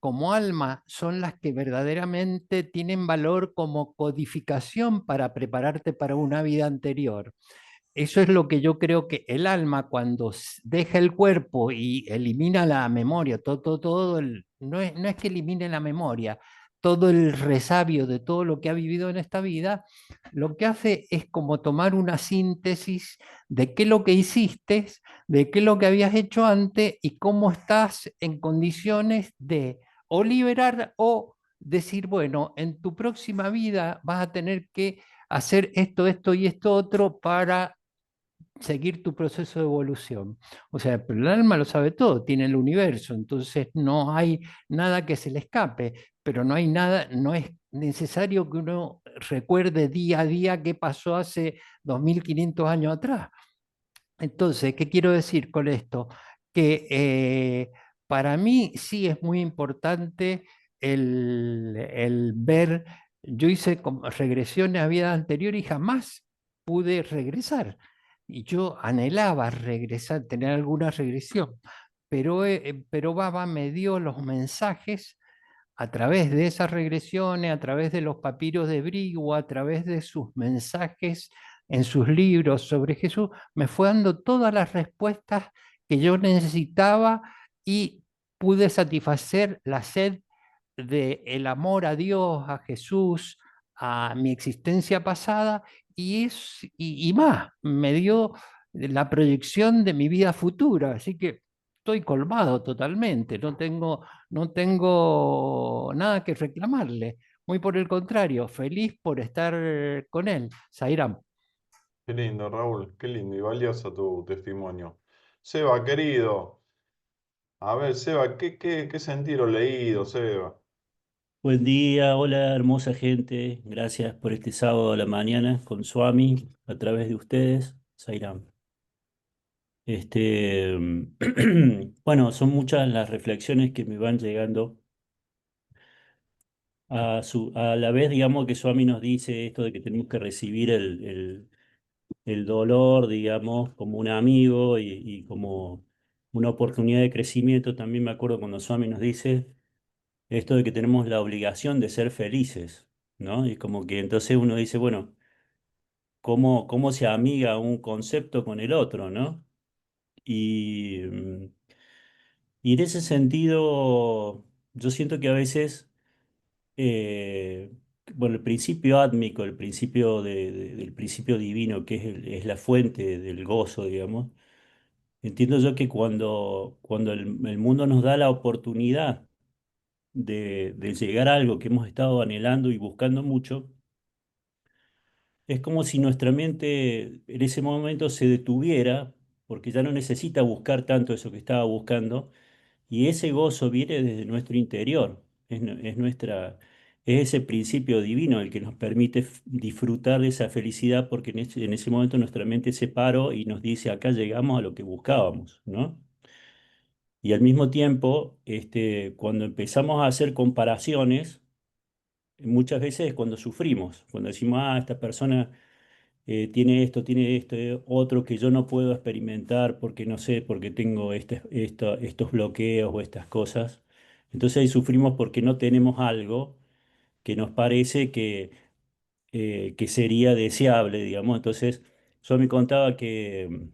como alma? Son las que verdaderamente tienen valor como codificación para prepararte para una vida anterior. Eso es lo que yo creo que el alma, cuando deja el cuerpo y elimina la memoria, no es que elimine la memoria, todo el resabio de todo lo que ha vivido en esta vida, lo que hace es como tomar una síntesis de qué es lo que hiciste, de qué es lo que habías hecho antes y cómo estás en condiciones de o liberar o decir, bueno, en tu próxima vida vas a tener que hacer esto, esto y esto otro para seguir tu proceso de evolución. O sea, pero el alma lo sabe todo, tiene el universo, entonces no hay nada que se le escape, pero no hay nada, no es necesario que uno recuerde día a día qué pasó hace 2500 años atrás. Entonces, ¿qué quiero decir con esto? Que para mí sí es muy importante el ver, yo hice regresiones a vidas anteriores y jamás pude regresar. Y yo anhelaba regresar, tener alguna regresión, pero Baba me dio los mensajes a través de esas regresiones, a través de los papiros de Brigo, a través de sus mensajes en sus libros sobre Jesús, me fue dando todas las respuestas que yo necesitaba y pude satisfacer la sed del amor a Dios, a Jesús, a mi existencia pasada y más, me dio la proyección de mi vida futura. Así que estoy colmado totalmente, no tengo nada que reclamarle. Muy por el contrario, feliz por estar con él. Sairam. Qué lindo, Raúl, qué lindo y valioso tu testimonio. Seba, querido, a ver, Seba, ¿qué sentir o leído, Seba? Buen día, hola hermosa gente. Gracias por este sábado a la mañana con Swami a través de ustedes, Sairam. Este, bueno, son muchas las reflexiones que me van llegando. A la vez, digamos, que Swami nos dice esto de que tenemos que recibir el dolor, digamos, como un amigo y como una oportunidad de crecimiento. También me acuerdo cuando Swami nos dice esto de que tenemos la obligación de ser felices, ¿no? Y como que entonces uno dice, bueno, cómo se amiga un concepto con el otro, ¿no? Y, y en ese sentido, yo siento que a veces, eh, bueno, el principio átmico, el principio del principio divino, que es la fuente del gozo, digamos, entiendo yo que cuando el mundo nos da la oportunidad de llegar a algo que hemos estado anhelando y buscando mucho, es como si nuestra mente en ese momento se detuviera, porque ya no necesita buscar tanto eso que estaba buscando, y ese gozo viene desde nuestro interior, es ese principio divino el que nos permite disfrutar de esa felicidad, porque en ese momento nuestra mente se paró y nos dice, acá llegamos a lo que buscábamos, ¿no? Y al mismo tiempo, cuando empezamos a hacer comparaciones, muchas veces es cuando sufrimos, cuando decimos, esta persona tiene esto, otro que yo no puedo experimentar porque no sé, porque tengo estos bloqueos o estas cosas. Entonces ahí sufrimos porque no tenemos algo que nos parece que sería deseable, digamos. Entonces, yo me contaba que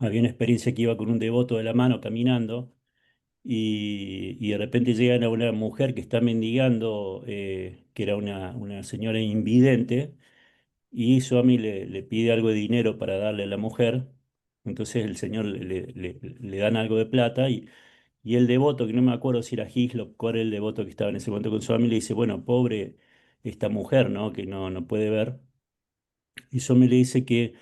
había una experiencia que iba con un devoto de la mano caminando y de repente llegan a una mujer que está mendigando, que era una señora invidente y Swami le pide algo de dinero para darle a la mujer. Entonces el señor le dan algo de plata y el devoto, que no me acuerdo si era Hislop, cuál era el devoto que estaba en ese momento con Swami, le dice, bueno, pobre esta mujer, ¿no? Que no puede ver. Y Swami le dice que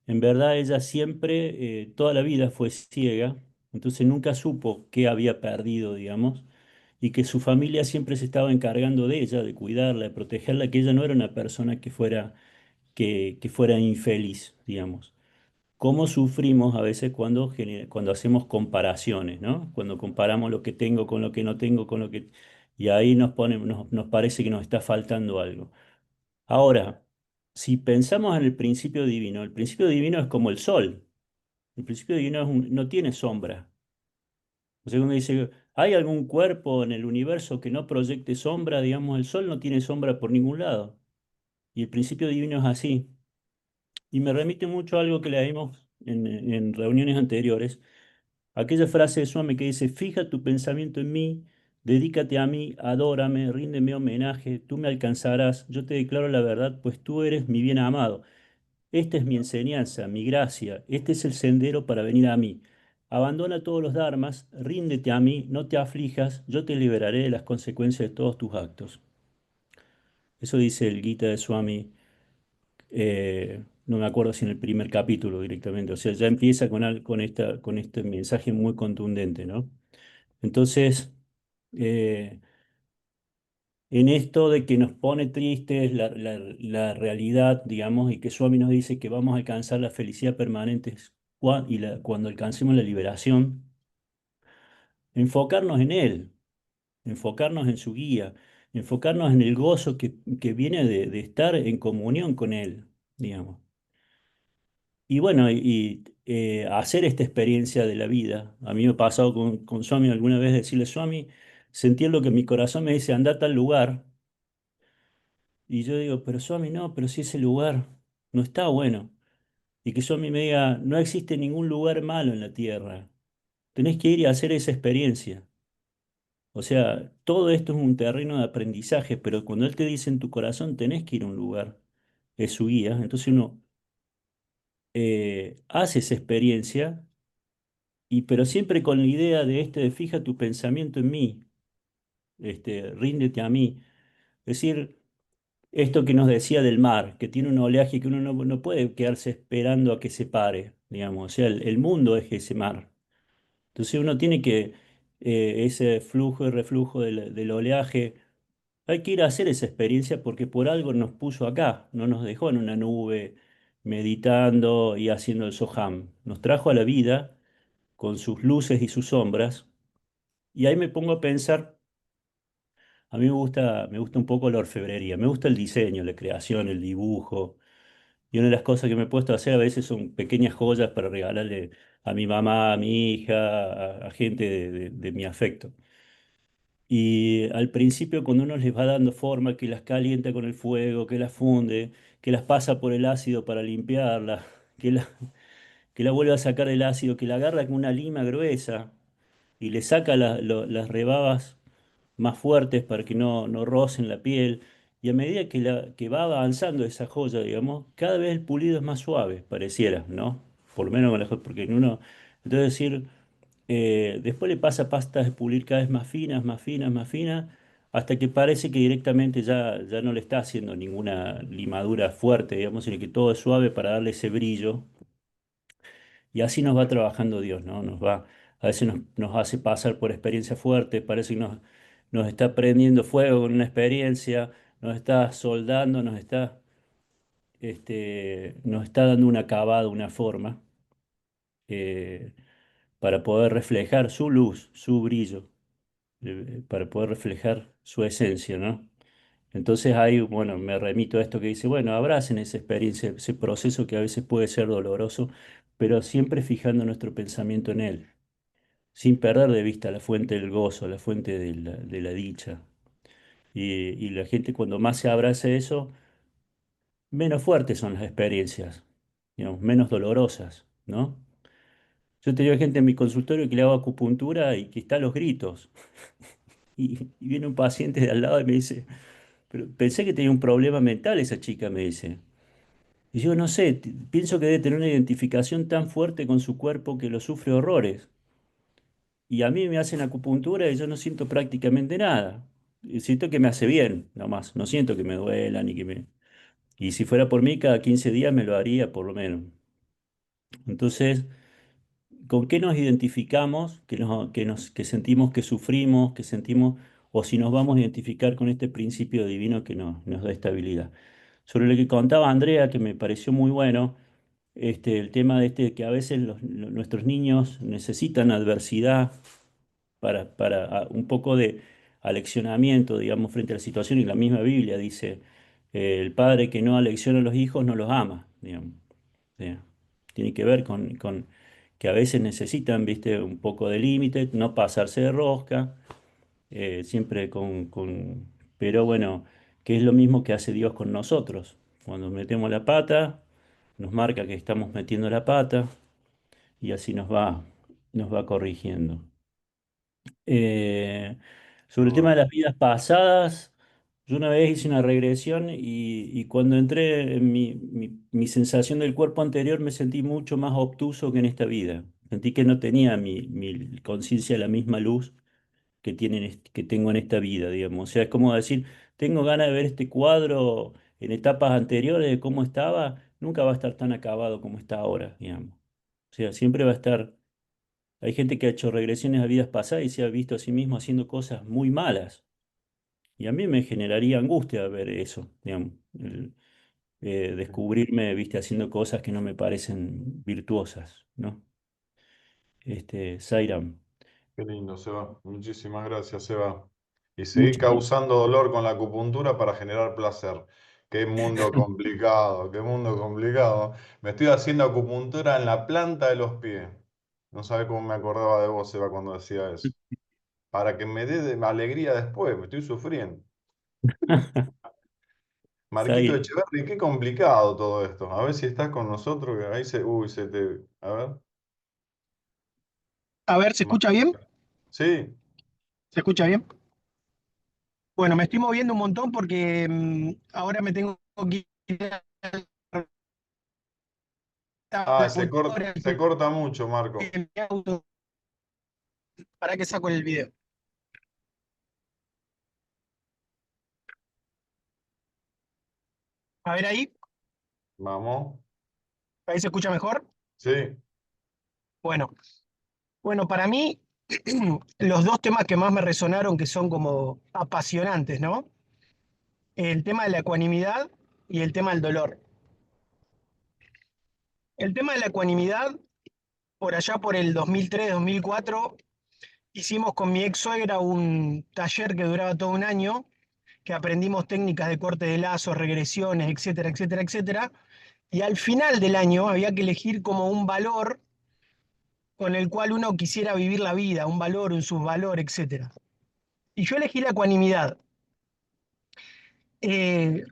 en verdad ella siempre, toda la vida fue ciega, entonces nunca supo qué había perdido, digamos, y que su familia siempre se estaba encargando de ella, de cuidarla, de protegerla, que ella no era una persona que fuera infeliz, digamos. ¿Cómo sufrimos a veces cuando hacemos comparaciones, ¿no? Cuando comparamos lo que tengo con lo que no tengo, con lo que... Y ahí nos parece que nos está faltando algo. Ahora, si pensamos en el principio divino es como el sol. El principio divino no tiene sombra. O sea, cuando dice, ¿hay algún cuerpo en el universo que no proyecte sombra? Digamos, el sol no tiene sombra por ningún lado. Y el principio divino es así. Y me remite mucho a algo que leímos en reuniones anteriores, aquella frase de Swami que dice, fija tu pensamiento en mí, dedícate a mí, adórame, ríndeme homenaje, tú me alcanzarás, yo te declaro la verdad, pues tú eres mi bien amado. Esta es mi enseñanza, mi gracia, este es el sendero para venir a mí. Abandona todos los dharmas, ríndete a mí, no te aflijas, yo te liberaré de las consecuencias de todos tus actos. Eso dice el Gita de Swami, no me acuerdo si en el primer capítulo directamente, o sea, ya empieza con este mensaje muy contundente, ¿no? Entonces, eh, en esto de que nos pone tristes la realidad, digamos, y que Swami nos dice que vamos a alcanzar la felicidad permanente cuando alcancemos la liberación, enfocarnos en Él, enfocarnos en su guía, enfocarnos en el gozo que viene de estar en comunión con Él, digamos. Y bueno, hacer esta experiencia de la vida. A mí me ha pasado con Swami alguna vez decirle, Swami, sentí lo que mi corazón me dice, anda a tal lugar. Y yo digo, pero Swami, no, pero si ese lugar no está bueno. Y que Swami me diga, no existe ningún lugar malo en la tierra. Tenés que ir y hacer esa experiencia. O sea, todo esto es un terreno de aprendizaje, pero cuando Él te dice en tu corazón, tenés que ir a un lugar, es su guía. Entonces uno hace esa experiencia, pero siempre con la idea de fija tu pensamiento en mí, ríndete a mí. Es decir, esto que nos decía del mar, que tiene un oleaje que uno no puede quedarse esperando a que se pare, digamos. O sea, el mundo es ese mar. Entonces uno tiene que, ese flujo y reflujo del oleaje, hay que ir a hacer esa experiencia porque por algo nos puso acá, no nos dejó en una nube meditando y haciendo el soham. Nos trajo a la vida con sus luces y sus sombras. Y ahí me pongo a pensar, a mí me gusta un poco la orfebrería, me gusta el diseño, la creación, el dibujo. Y una de las cosas que me he puesto a hacer a veces son pequeñas joyas para regalarle a mi mamá, a mi hija, a gente de mi afecto. Y al principio cuando uno les va dando forma, que las calienta con el fuego, que las funde, que las pasa por el ácido para limpiarla, que que la vuelve a sacar del ácido, que la agarra con una lima gruesa y le saca las rebabas más fuertes para que no rocen la piel. Y a medida que va avanzando esa joya, digamos, cada vez el pulido es más suave, pareciera, ¿no? Por lo menos con porque en uno, entonces decir, después le pasa pastas de pulir cada vez más finas, más finas, más finas, hasta que parece que directamente ya no le está haciendo ninguna limadura fuerte, digamos, sino que todo es suave para darle ese brillo. Y así nos va trabajando Dios, ¿no? A veces nos hace pasar por experiencias fuertes, parece que nos está prendiendo fuego con una experiencia, nos está soldando, nos está dando un acabado, una forma, eh, para poder reflejar su luz, su brillo, para poder reflejar su esencia, ¿no? Entonces ahí, bueno, me remito a esto que dice, bueno, abracen esa experiencia, ese proceso que a veces puede ser doloroso, pero siempre fijando nuestro pensamiento en él, sin perder de vista la fuente del gozo, la fuente de la dicha. Y la gente cuando más se abraza eso, menos fuertes son las experiencias, digamos, menos dolorosas, ¿no? Yo he tenido gente en mi consultorio que le hago acupuntura y que está a los gritos. Y viene un paciente de al lado y me dice, pero pensé que tenía un problema mental esa chica, me dice. Y yo no sé, pienso que debe tener una identificación tan fuerte con su cuerpo que lo sufre horrores. Y a mí me hacen acupuntura y yo no siento prácticamente nada. Y siento que me hace bien, nomás. No siento que me duela ni que me... Y si fuera por mí, cada 15 días me lo haría por lo menos. Entonces, ¿con qué nos identificamos? Que sentimos que sufrimos, que sentimos, o si nos vamos a identificar con este principio divino que nos da estabilidad. Sobre lo que contaba Andrea, que me pareció muy bueno, el tema de que a veces nuestros niños necesitan adversidad para un poco de aleccionamiento, digamos, frente a la situación, y la misma Biblia dice, el padre que no alecciona a los hijos no los ama, digamos. ¿Sí? Tiene que ver con que a veces necesitan, viste, un poco de límite, no pasarse de rosca, siempre pero bueno, que es lo mismo que hace Dios con nosotros. Cuando metemos la pata, nos marca que estamos metiendo la pata y así nos va corrigiendo. Eh, Sobre el tema de Oh, las vidas pasadas, yo una vez hice una regresión y cuando entré en mi sensación del cuerpo anterior me sentí mucho más obtuso que en esta vida. Sentí que no tenía mi conciencia la misma luz que tengo en esta vida, digamos. O sea, es como decir, tengo ganas de ver este cuadro en etapas anteriores de cómo estaba. nunca va a estar tan acabado como está ahora, digamos. O sea, siempre va a estar... Hay gente que ha hecho regresiones a vidas pasadas y se ha visto a sí mismo haciendo cosas muy malas. Y a mí me generaría angustia ver eso, digamos, descubrirme, viste, haciendo cosas que no me parecen virtuosas, ¿no? Sairam. Qué lindo, Seba. Muchísimas gracias, Seba. Y seguir Muchas causando dolor con la acupuntura para generar placer. Qué mundo complicado, qué mundo complicado. Me estoy haciendo acupuntura en la planta de los pies. No sabe cómo me acordaba de vos, Seba, cuando decía eso. Para que me dé alegría después, me estoy sufriendo. Marquito Sairam. Echeverri, qué complicado todo esto. A ver si estás con nosotros, que ahí se... Uy, se te... A ver. A ver, ¿se escucha bien? Sí. ¿Se escucha bien? Bueno, me estoy moviendo un montón porque ahora me tengo que ir a Ah, la cultura se corta mucho, Marco. en mi auto. ¿Para que saco el video? A ver Vamos. ahí se escucha mejor. Sí. Bueno, bueno, para mí los dos temas que más me resonaron, que son como apasionantes, ¿no? El tema de la ecuanimidad y el tema del dolor. El tema de la ecuanimidad, por allá por el 2003-2004, hicimos con mi ex suegra un taller que duraba todo un año, que aprendimos técnicas de corte de lazos, regresiones, etcétera, etcétera, etcétera. Y al final del año había que elegir como un valor con el cual uno quisiera vivir la vida, un valor, un subvalor, etcétera. Y yo elegí la ecuanimidad, eh,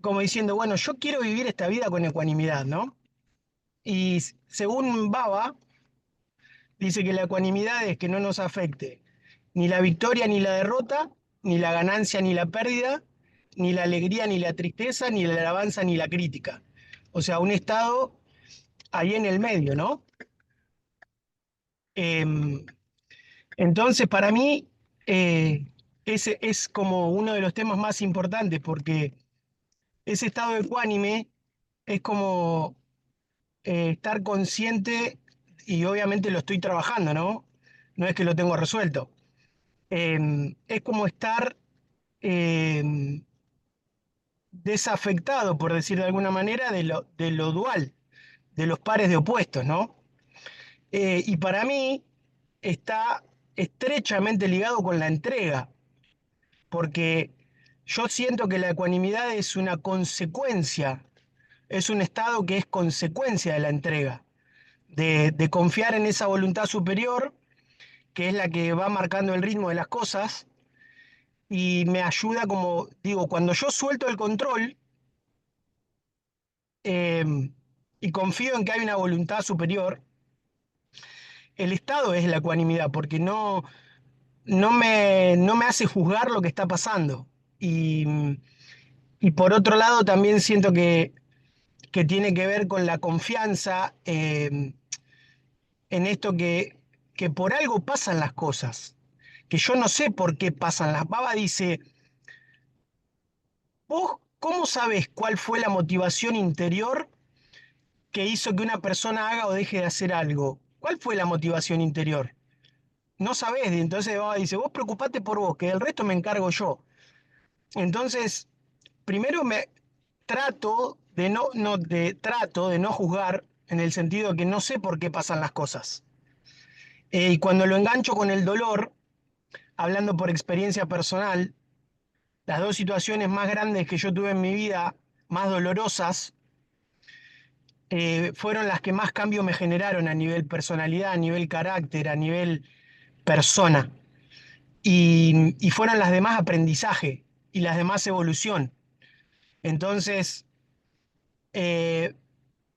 como diciendo, bueno, yo quiero vivir esta vida con ecuanimidad, ¿no? Y según Baba, dice que la ecuanimidad es que no nos afecte ni la victoria ni la derrota, ni la ganancia ni la pérdida, ni la alegría ni la tristeza, ni la alabanza ni la crítica. O sea, un estado ahí en el medio, ¿no? Entonces, para mí, ese es como uno de los temas más importantes, porque ese estado ecuánime es como estar consciente, y obviamente lo estoy trabajando, ¿no? No es que lo tengo resuelto. Es como estar eh, desafectado, por decir de alguna manera, de lo dual, de los pares de opuestos, ¿no? Y para mí está estrechamente ligado con la entrega, porque yo siento que la ecuanimidad es una consecuencia, es un estado que es consecuencia de la entrega, de confiar en esa voluntad superior, que es la que va marcando el ritmo de las cosas, y me ayuda, como digo, cuando yo suelto el control eh, y confío en que hay una voluntad superior, el estado es la ecuanimidad, porque no me hace juzgar lo que está pasando. Y por otro lado, también siento que tiene que ver con la confianza en esto que por algo pasan las cosas, que yo no sé por qué pasan las. Baba dice, ¿vos cómo sabés cuál fue la motivación interior que hizo que una persona haga o deje de hacer algo? ¿Cuál fue la motivación interior? No sabés, y entonces Baba dice, vos preocupate por vos, que del resto me encargo yo. Entonces, primero me trato de trato de no juzgar en el sentido de que no sé por qué pasan las cosas. Y cuando lo engancho con el dolor, hablando por experiencia personal, las dos situaciones más grandes que yo tuve en mi vida, más dolorosas, fueron las que más cambio me generaron a nivel personalidad, a nivel carácter, a nivel persona. Y fueron las de más aprendizaje y las de más evolución. Entonces, eh,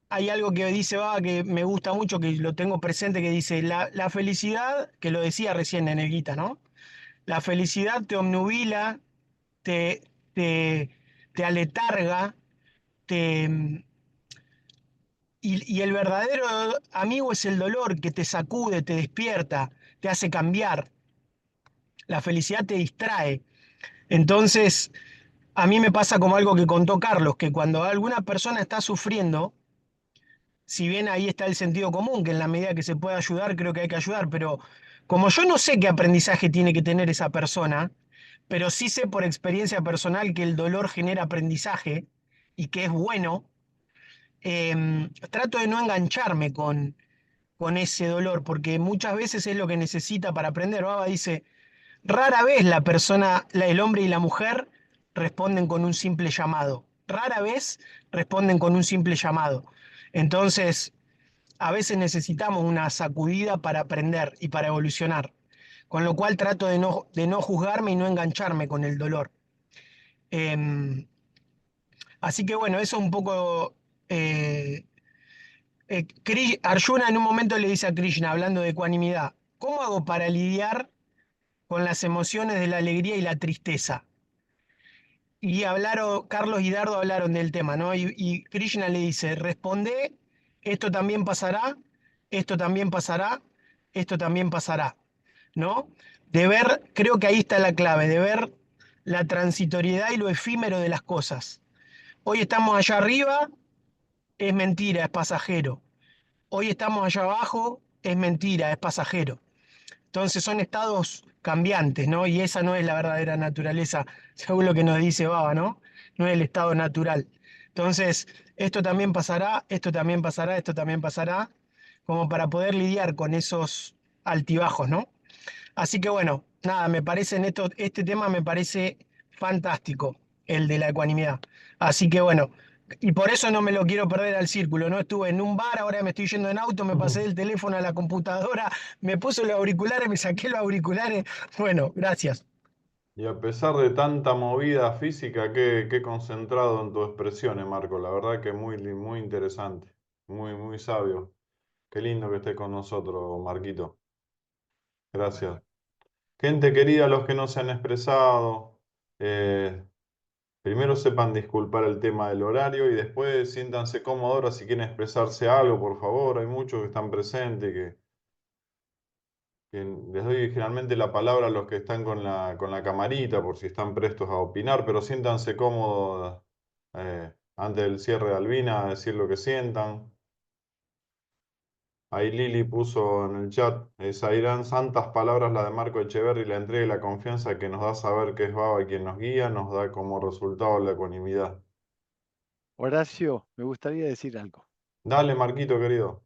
hay algo que dice Baba que me gusta mucho, que lo tengo presente, que dice, la felicidad, que lo decía recién en el Gita, ¿no? La felicidad te obnubila, te, te, te aletarga, te, y el verdadero amigo es el dolor que te sacude, te despierta, te hace cambiar. La felicidad te distrae. Entonces, a mí me pasa como algo que contó Carlos, que cuando alguna persona está sufriendo, si bien ahí está el sentido común, que en la medida que se pueda ayudar, creo que hay que ayudar, pero como yo no sé qué aprendizaje tiene que tener esa persona, pero sí sé por experiencia personal que el dolor genera aprendizaje y que es bueno, trato de no engancharme con ese dolor, porque muchas veces es lo que necesita para aprender. Baba dice, rara vez la persona, el hombre y la mujer responden con un simple llamado. Rara vez responden con un simple llamado. Entonces, a veces necesitamos una sacudida para aprender y para evolucionar. Con lo cual trato de no juzgarme y no engancharme con el dolor. Em, Así que bueno, eso un poco... Arjuna en un momento le dice a Krishna, hablando de ecuanimidad, ¿cómo hago para lidiar con las emociones de la alegría y la tristeza? Y hablaron, Carlos y Dardo hablaron del tema, ¿no? Y Krishna le dice, responde, esto también pasará, esto también pasará, esto también pasará, ¿no? De ver, creo que ahí está la clave, de ver la transitoriedad y lo efímero de las cosas. Hoy estamos allá arriba, es mentira, es pasajero. Hoy estamos allá abajo, es mentira, es pasajero. Entonces son estados cambiantes, ¿no? Y esa no es la verdadera naturaleza, según lo que nos dice Baba, ¿no? No es el estado natural. Entonces, esto también pasará, esto también pasará, esto también pasará, como para poder lidiar con esos altibajos, ¿no? Así que bueno, nada, me parece este tema me parece fantástico, el de la ecuanimidad. Así que bueno, y por eso no me lo quiero perder al círculo, ¿no? Estuve en un bar, ahora me estoy yendo en auto, me pasé del teléfono a la computadora, me puse los auriculares, me saqué los auriculares. Bueno, gracias. Y a pesar de tanta movida física, qué concentrado en tus expresiones, Marco. La verdad que muy interesante, muy sabio. Qué lindo que estés con nosotros, Marquito. Gracias. Gente querida, los que no se han expresado, eh, primero sepan disculpar el tema del horario y después siéntanse cómodos ahora si quieren expresarse algo, por favor. Hay muchos que están presentes, que les doy generalmente la palabra a los que están con la camarita por si están prestos a opinar, pero siéntanse cómodos antes del cierre de Albina a decir lo que sientan. Ahí Lili puso en el chat, irán santas palabras la de Marco Echeverri, la entrega y la confianza que nos da saber que es Baba quien nos guía, nos da como resultado la ecuanimidad. Horacio, me gustaría decir algo, Dale, Marquito, querido.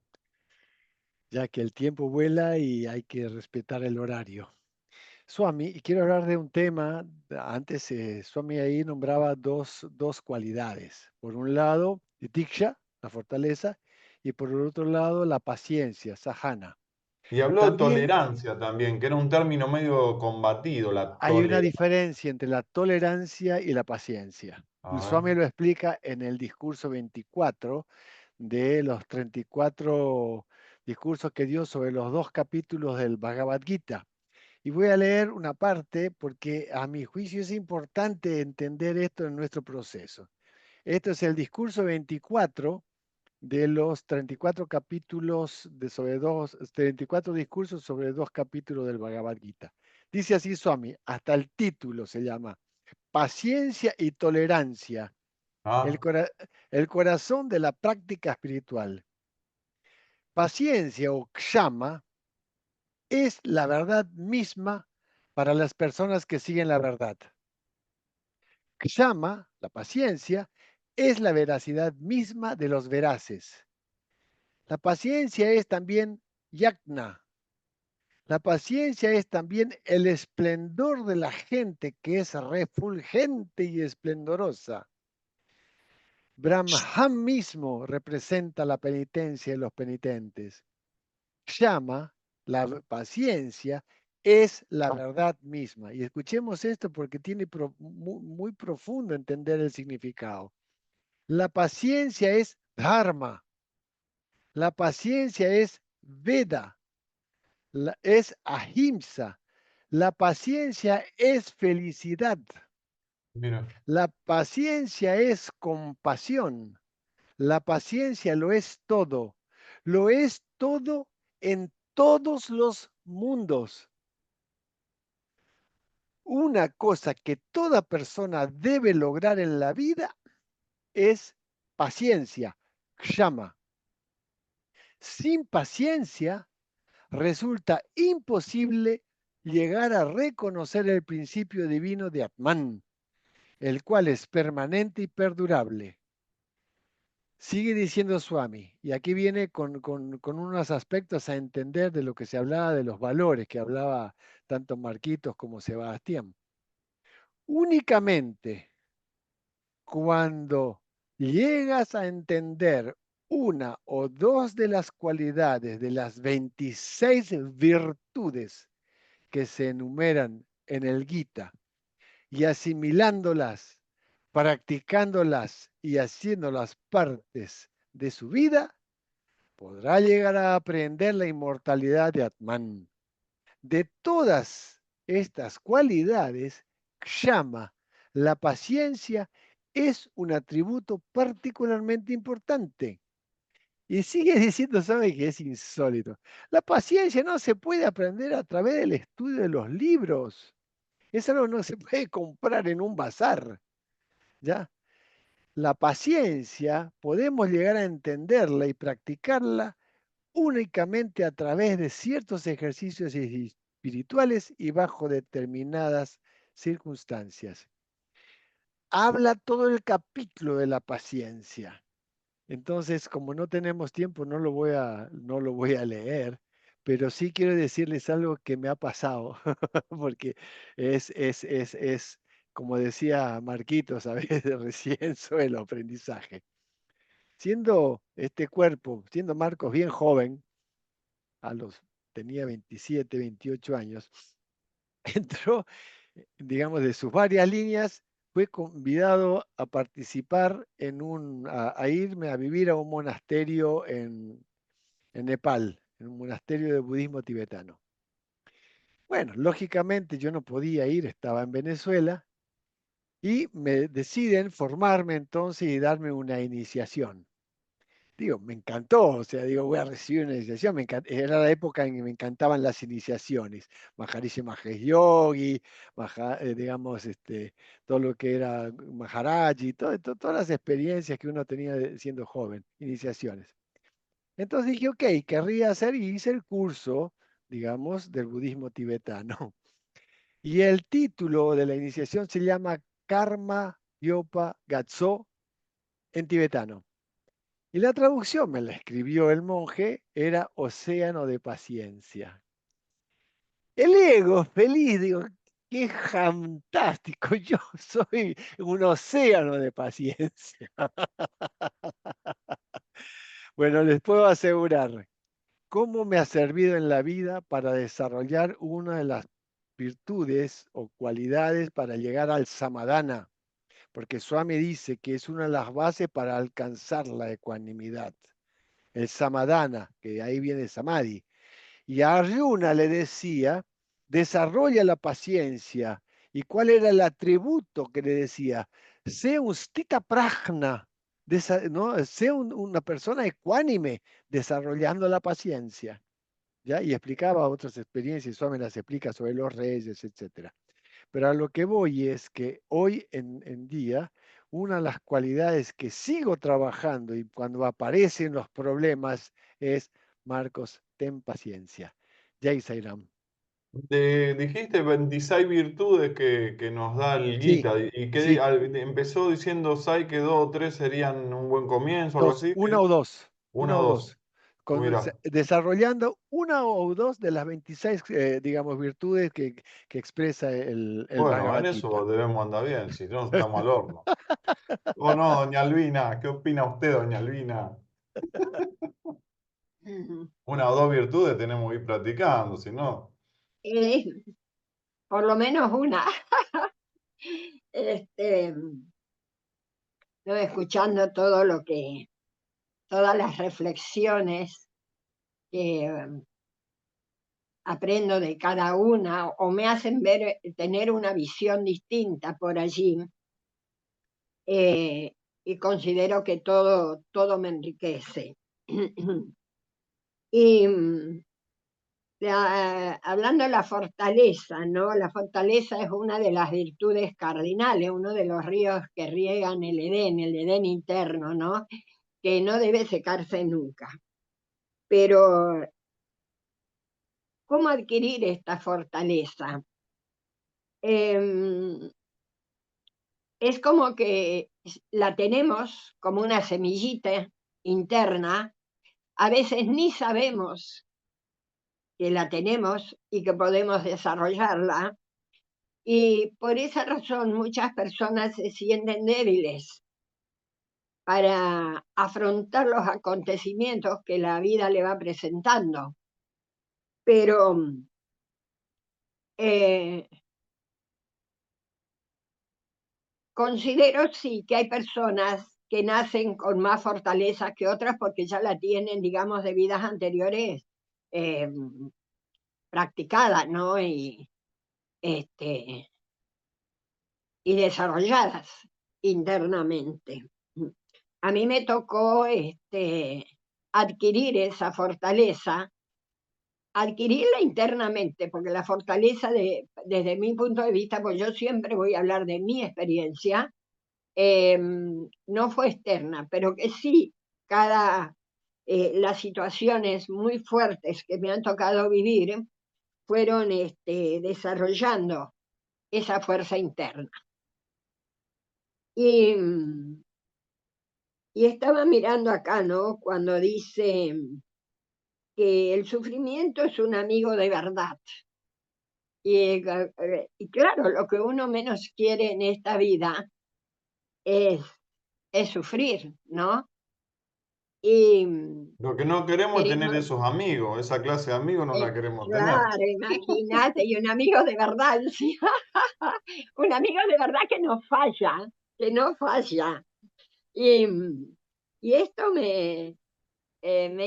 ya que el tiempo vuela y hay que respetar el horario. Swami, y quiero hablar de un tema, antes Swami ahí nombraba dos cualidades. Por un lado, Diksha, la fortaleza, y por el otro lado, la paciencia, Sahana. Y habló de También tolerancia también, que era un término medio combatido, la hay una tolerancia. diferencia entre la tolerancia y la paciencia. A El ver. Swami lo explica en el discurso 24 de los 34 discursos que dio sobre los 2 capítulos del Bhagavad Gita. Y voy a leer una parte porque a mi juicio es importante entender esto en nuestro proceso. Esto es el discurso 24 de los 34 capítulos sobre 34 discursos sobre 2 capítulos del Bhagavad Gita. Dice así Swami, hasta el título se llama Paciencia y Tolerancia, Ah, el corazón de la práctica espiritual. Paciencia o kshama es la verdad misma para las personas que siguen la verdad. Kshama, la paciencia, es la veracidad misma de los veraces. La paciencia es también yagna. La paciencia es también el esplendor de la gente que es refulgente y esplendorosa. Brahman mismo representa la penitencia de los penitentes. Kshama, la paciencia, es la verdad misma. Y escuchemos esto porque tiene muy profundo entender el significado. La paciencia es dharma. La paciencia es veda. Es ahimsa. La paciencia es felicidad. mira. La paciencia es compasión. La paciencia lo es todo. Lo es todo en todos los mundos. una cosa que toda persona debe lograr en la vida es paciencia, ksama. Sin paciencia resulta imposible llegar a reconocer el principio divino de Atman, el cual es permanente y perdurable. Sigue diciendo Swami, y aquí viene con unos aspectos a entender de lo que se hablaba de los valores, que hablaba tanto Marquitos como Sebastián. Únicamente cuando llegas a entender una o dos de las cualidades de las 26 virtudes que se enumeran en el Gita y asimilándolas, practicándolas y haciéndolas partes de su vida, podrá llegar a aprender la inmortalidad de Atman. De todas estas cualidades, Kshama, la paciencia, es un atributo particularmente importante. Y sigue diciendo, ¿sabe que es insólito? La paciencia no se puede aprender a través del estudio de los libros. Eso no se puede comprar en un bazar. ¿Ya? La paciencia podemos llegar a entenderla y practicarla únicamente a través de ciertos ejercicios espirituales y bajo determinadas circunstancias. Habla todo el capítulo de la paciencia. Entonces, como no tenemos tiempo, no lo voy a leer, pero sí quiero decirles algo que me ha pasado, porque es, como decía Marquitos a veces recién, sobre el aprendizaje. Siendo este cuerpo, siendo Marcos bien joven, tenía 27, 28 años, entró, digamos, de sus varias líneas, fue convidado a participar a irme a vivir a un monasterio en Nepal, en un monasterio de budismo tibetano. Bueno, lógicamente yo no podía ir, estaba en Venezuela, y me deciden formarme entonces y darme una iniciación. Digo, me encantó, o sea, digo, voy a recibir una iniciación, era la época en que me encantaban las iniciaciones, Maharishi Mahesh Yogi, digamos, todo lo que era Maharaji, todas las experiencias que uno tenía siendo joven, iniciaciones. Entonces dije, ok, querría hacer, y hice el curso, digamos, del budismo tibetano. Y el título de la iniciación se llama Karma Yopa Gatso en tibetano. Y la traducción me la escribió el monje, era Océano de Paciencia. El ego, feliz, digo, qué fantástico, yo soy un océano de paciencia. Bueno, les puedo asegurar cómo me ha servido en la vida para desarrollar una de las virtudes o cualidades para llegar al samadhana, porque Swami dice que es una de las bases para alcanzar la ecuanimidad. El samadhana, que ahí viene samadhi. Y a Arjuna le decía, desarrolla la paciencia. ¿Y cuál era el atributo que le decía? Sé un stita prajna, ¿no? Sé una persona ecuánime desarrollando la paciencia. ¿Ya? Y explicaba otras experiencias, Swami las explica sobre los reyes, etc. Pero a lo que voy es que hoy en día, una de las cualidades que sigo trabajando y cuando aparecen los problemas es, Marcos, ten paciencia. Jai Sairam. Dijiste 26 virtudes que nos da el Sí, Gita. ¿Y qué sí, empezó diciendo Sai que 2 o 3 serían un buen comienzo, algo así? una o dos, Una una o o dos. dos. Mira. Desarrollando una o dos de las 26, digamos, virtudes que expresa el Bueno, Bhagavad en eso Gita. debemos andar bien, si no estamos al horno. ¿O no, doña Albina? ¿Qué opina usted, doña Albina? Una o dos virtudes tenemos que ir practicando, si no. Eh, por lo menos una. No, escuchando todas las reflexiones que aprendo de cada una o me hacen tener una visión distinta por allí, y considero que todo me enriquece. Y hablando de la fortaleza, ¿no? La fortaleza es una de las virtudes cardinales, uno de los ríos que riegan el Edén interno, ¿no? Que no debe secarse nunca. Pero, ¿cómo adquirir esta fortaleza? Es como que la tenemos como una semillita interna, a veces ni sabemos que la tenemos y que podemos desarrollarla, y por esa razón muchas personas se sienten débiles para afrontar los acontecimientos que la vida le va presentando. Pero considero sí que hay personas que nacen con más fortaleza que otras porque ya la tienen, digamos, de vidas anteriores practicadas, ¿no? Y desarrolladas internamente. A mí me tocó adquirir esa fortaleza, adquirirla internamente, porque la fortaleza, desde mi punto de vista, pues yo siempre voy a hablar de mi experiencia, no fue externa, pero que sí, las situaciones muy fuertes que me han tocado vivir fueron desarrollando esa fuerza interna. Y estaba mirando acá, ¿no? Cuando dice que el sufrimiento es un amigo de verdad. Y claro, lo que uno menos quiere en esta vida es sufrir, ¿no? Y Lo que no queremos es tener queremos, esos amigos, esa clase de amigos no la queremos tener. claro, imagínate, y un amigo de verdad, ¿sí? Un amigo de verdad que no falla, que no falla. Y esto me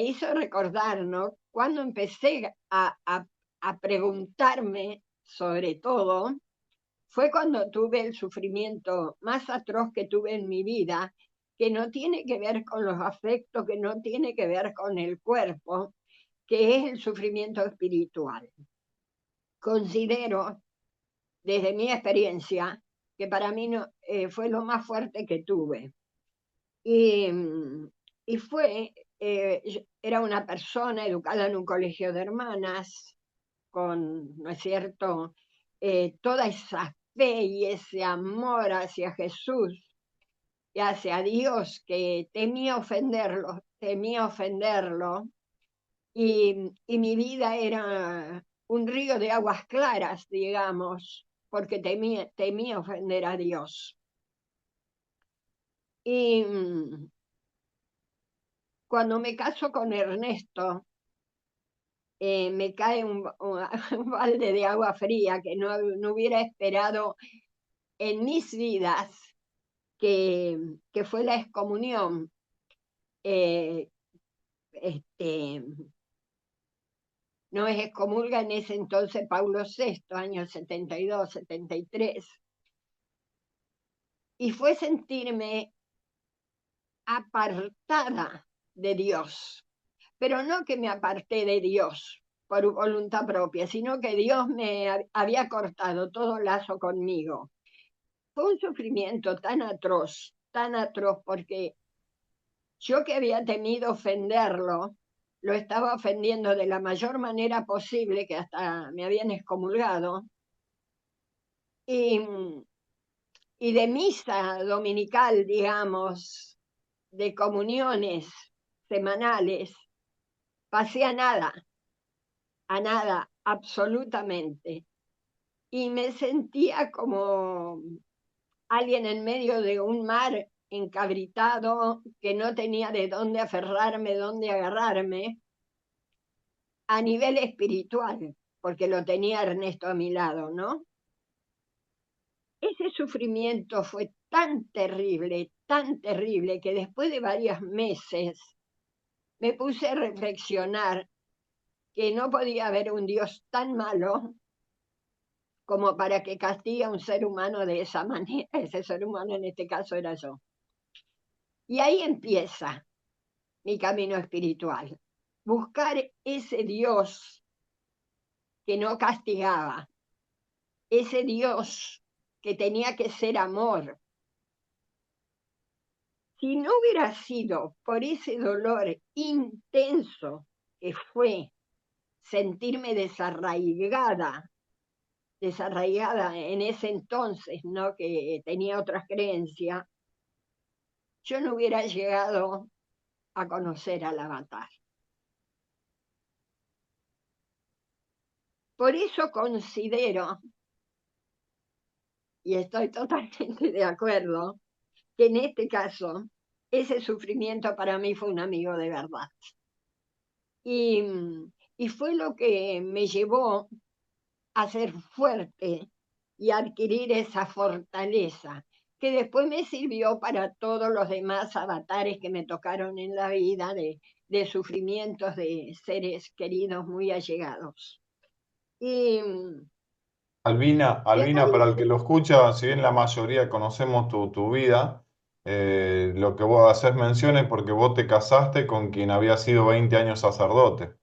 hizo recordar, ¿no? Cuando empecé a preguntarme sobre todo, fue cuando tuve el sufrimiento más atroz que tuve en mi vida, que no tiene que ver con los afectos, que no tiene que ver con el cuerpo, que es el sufrimiento espiritual. Considero, desde mi experiencia, que para mí no, fue lo más fuerte que tuve. Y fue, era una persona educada en un colegio de hermanas, con, ¿no es cierto?, toda esa fe y ese amor hacia Jesús y hacia Dios, que temía ofenderlo, y mi vida era un río de aguas claras, digamos, porque temía ofender a Dios. Y cuando me caso con Ernesto, me cae un balde de agua fría que no hubiera esperado en mis vidas, que fue la excomunión. Nos excomulga en ese entonces Paulo VI, años 72, 73. Y fue sentirme apartada de Dios. Pero no que me aparté de Dios por voluntad propia, sino que Dios me había cortado todo lazo conmigo. Fue un sufrimiento tan atroz, porque yo, que había temido ofenderlo, lo estaba ofendiendo de la mayor manera posible, que hasta me habían excomulgado. Y de misa dominical, digamos, de comuniones semanales, pasé a nada, absolutamente. Y me sentía como alguien en medio de un mar encabritado, que no tenía de dónde aferrarme, dónde agarrarme, a nivel espiritual, porque lo tenía Ernesto a mi lado, ¿no? Ese sufrimiento fue tan terrible, que después de varios meses me puse a reflexionar que no podía haber un Dios tan malo como para que castigue a un ser humano de esa manera. Ese ser humano en este caso era yo. Y ahí empieza mi camino espiritual. Buscar ese Dios que no castigaba, ese Dios que tenía que ser amor. Si no hubiera sido por ese dolor intenso que fue sentirme desarraigada en ese entonces, ¿no? Que tenía otras creencias, yo no hubiera llegado a conocer al Avatar. Por eso considero, y estoy totalmente de acuerdo, que en este caso ese sufrimiento para mí fue un amigo de verdad. Y fue lo que me llevó a ser fuerte y adquirir esa fortaleza, que después me sirvió para todos los demás avatares que me tocaron en la vida de sufrimientos de seres queridos muy allegados. Y Albina, acá para el que dice, lo escucha, si bien la mayoría conocemos tu vida, lo que vos haces mención es porque vos te casaste con quien había sido 20 años sacerdote.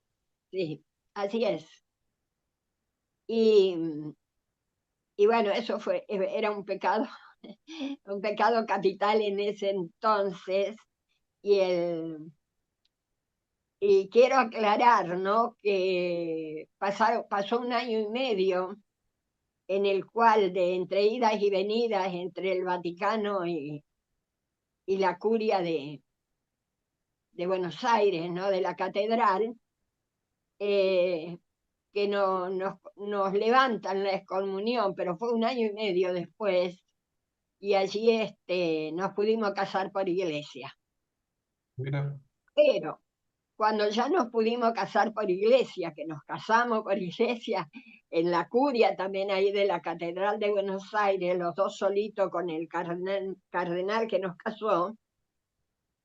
sí, así es. Y, y bueno, eso era un pecado capital en ese entonces. Y quiero aclarar, ¿no? Que pasó un año y medio en el cual, de entre idas y venidas entre el Vaticano y la curia de Buenos Aires, ¿no? De la catedral, que nos levantan la excomunión, pero fue un año y medio después, y allí nos pudimos casar por iglesia. Mira. Pero cuando ya nos pudimos casar por iglesia, que nos casamos por iglesia, en la curia también ahí de la Catedral de Buenos Aires, los dos solitos con el cardenal que nos casó,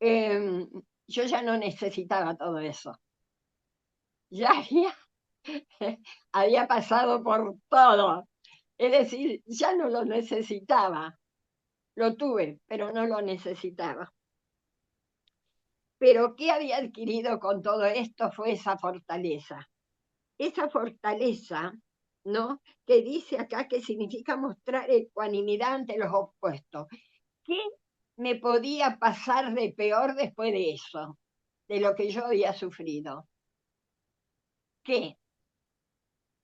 yo ya no necesitaba todo eso. Ya había pasado por todo. Es decir, ya no lo necesitaba. Lo tuve, pero no lo necesitaba. Pero ¿qué había adquirido con todo esto? Fue esa fortaleza. Esa fortaleza, ¿no? Que dice acá que significa mostrar ecuanimidad ante los opuestos. ¿Qué me podía pasar de peor después de eso? De lo que yo había sufrido. ¿Qué?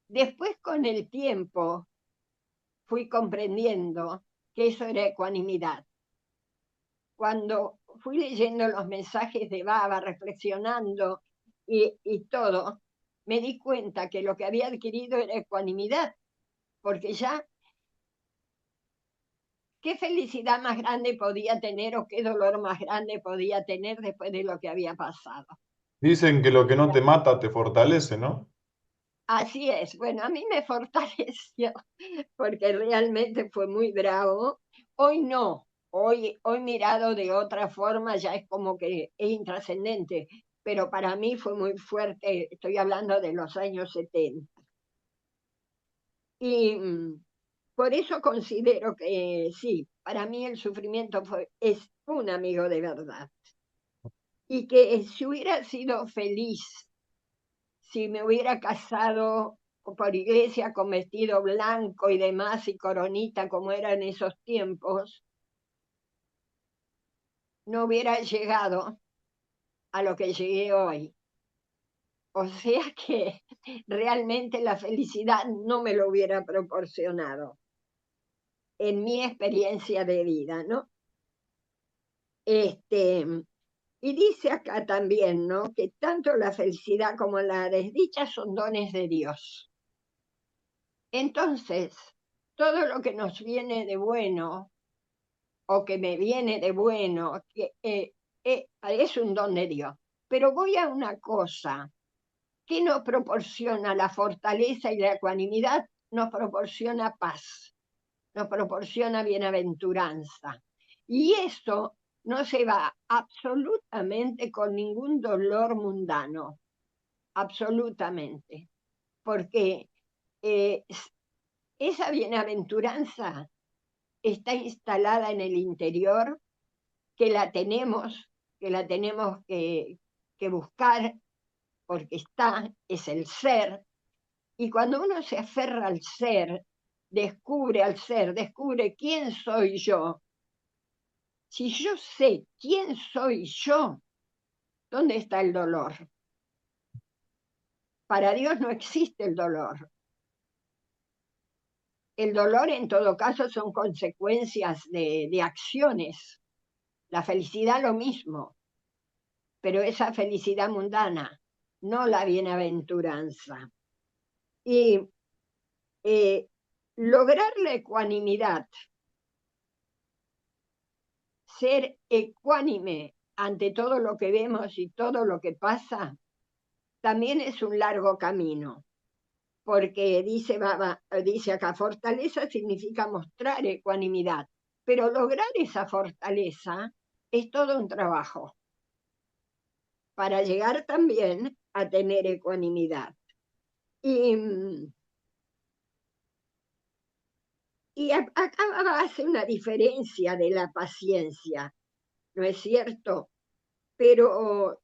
Después, con el tiempo, fui comprendiendo que eso era ecuanimidad. Cuando fui leyendo los mensajes de Baba, reflexionando y todo, me di cuenta que lo que había adquirido era ecuanimidad, porque ya, ¿qué felicidad más grande podía tener o qué dolor más grande podía tener después de lo que había pasado? Dicen que lo que no te mata te fortalece, ¿no? Así es, bueno, a mí me fortaleció porque realmente fue muy bravo. Hoy no, hoy mirado de otra forma ya es como que es intrascendente, pero para mí fue muy fuerte, estoy hablando de los años 70. Y por eso considero que sí, para mí el sufrimiento es un amigo de verdad. Y que si hubiera sido feliz, si me hubiera casado por iglesia con vestido blanco y demás y coronita como era en esos tiempos, no hubiera llegado a lo que llegué hoy. O sea que realmente la felicidad no me lo hubiera proporcionado en mi experiencia de vida, ¿no? Y dice acá también, ¿no? Que tanto la felicidad como la desdicha son dones de Dios. Entonces, todo lo que nos viene de bueno, o que me viene de bueno, es un don de Dios. Pero voy a una cosa, ¿qué nos proporciona la fortaleza y la ecuanimidad? Nos proporciona paz, nos proporciona bienaventuranza. Y eso no se va absolutamente con ningún dolor mundano, absolutamente, porque esa bienaventuranza está instalada en el interior, que la tenemos que buscar, porque es el ser, Y cuando uno se aferra al ser, descubre quién soy yo. Si yo sé quién soy yo, ¿dónde está el dolor? Para Dios no existe el dolor. El dolor en todo caso son consecuencias de acciones. La felicidad lo mismo, pero esa felicidad mundana, no la bienaventuranza. Y lograr la ecuanimidad, ser ecuánime ante todo lo que vemos y todo lo que pasa, también es un largo camino, porque dice acá, fortaleza significa mostrar ecuanimidad, pero lograr esa fortaleza es todo un trabajo para llegar también a tener ecuanimidad. Y acá hace una diferencia de la paciencia, ¿no es cierto? Pero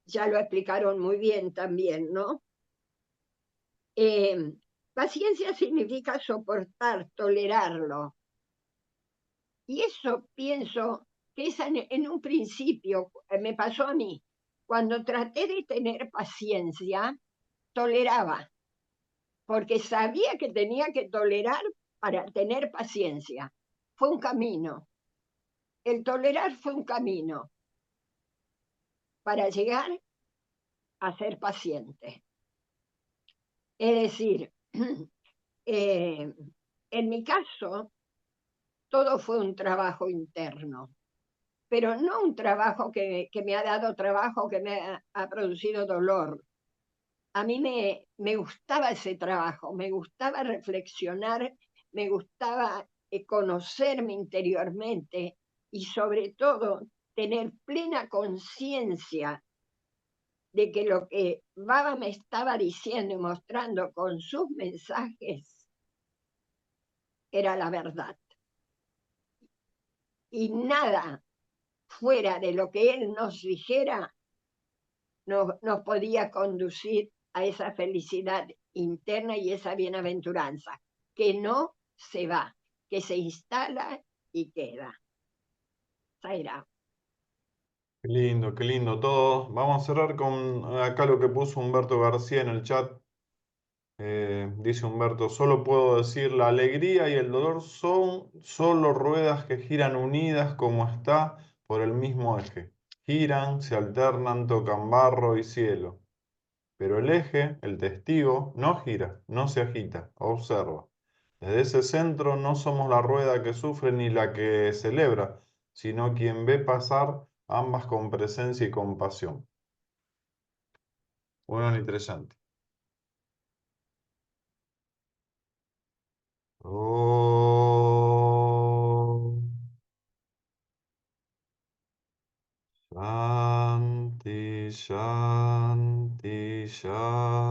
ya lo explicaron muy bien también, ¿no? Paciencia significa soportar, tolerarlo. Y eso pienso que es en un principio, me pasó a mí, cuando traté de tener paciencia, toleraba, porque sabía que tenía que tolerar para tener paciencia. Fue un camino. El tolerar fue un camino para llegar a ser paciente. Es decir, en mi caso, todo fue un trabajo interno, pero no un trabajo que me ha dado trabajo, que me ha producido dolor. A mí me gustaba ese trabajo, me gustaba reflexionar, me gustaba conocerme interiormente y sobre todo tener plena conciencia de que lo que Baba me estaba diciendo y mostrando con sus mensajes era la verdad. Y nada fuera de lo que él nos dijera nos podía conducir a esa felicidad interna y esa bienaventuranza, que no se va, que se instala y queda. Zaira. Qué lindo todo. Vamos a cerrar con acá lo que puso Humberto García en el chat. Dice Humberto, solo puedo decir, la alegría y el dolor son solo ruedas que giran unidas como está por el mismo eje. Giran, se alternan, tocan barro y cielo. Pero el eje, el testigo, no gira, no se agita, observa. Desde ese centro no somos la rueda que sufre ni la que celebra, sino quien ve pasar ambas con presencia y compasión. Bueno, interesante. Oh, Shanti, Shanti, Shanti.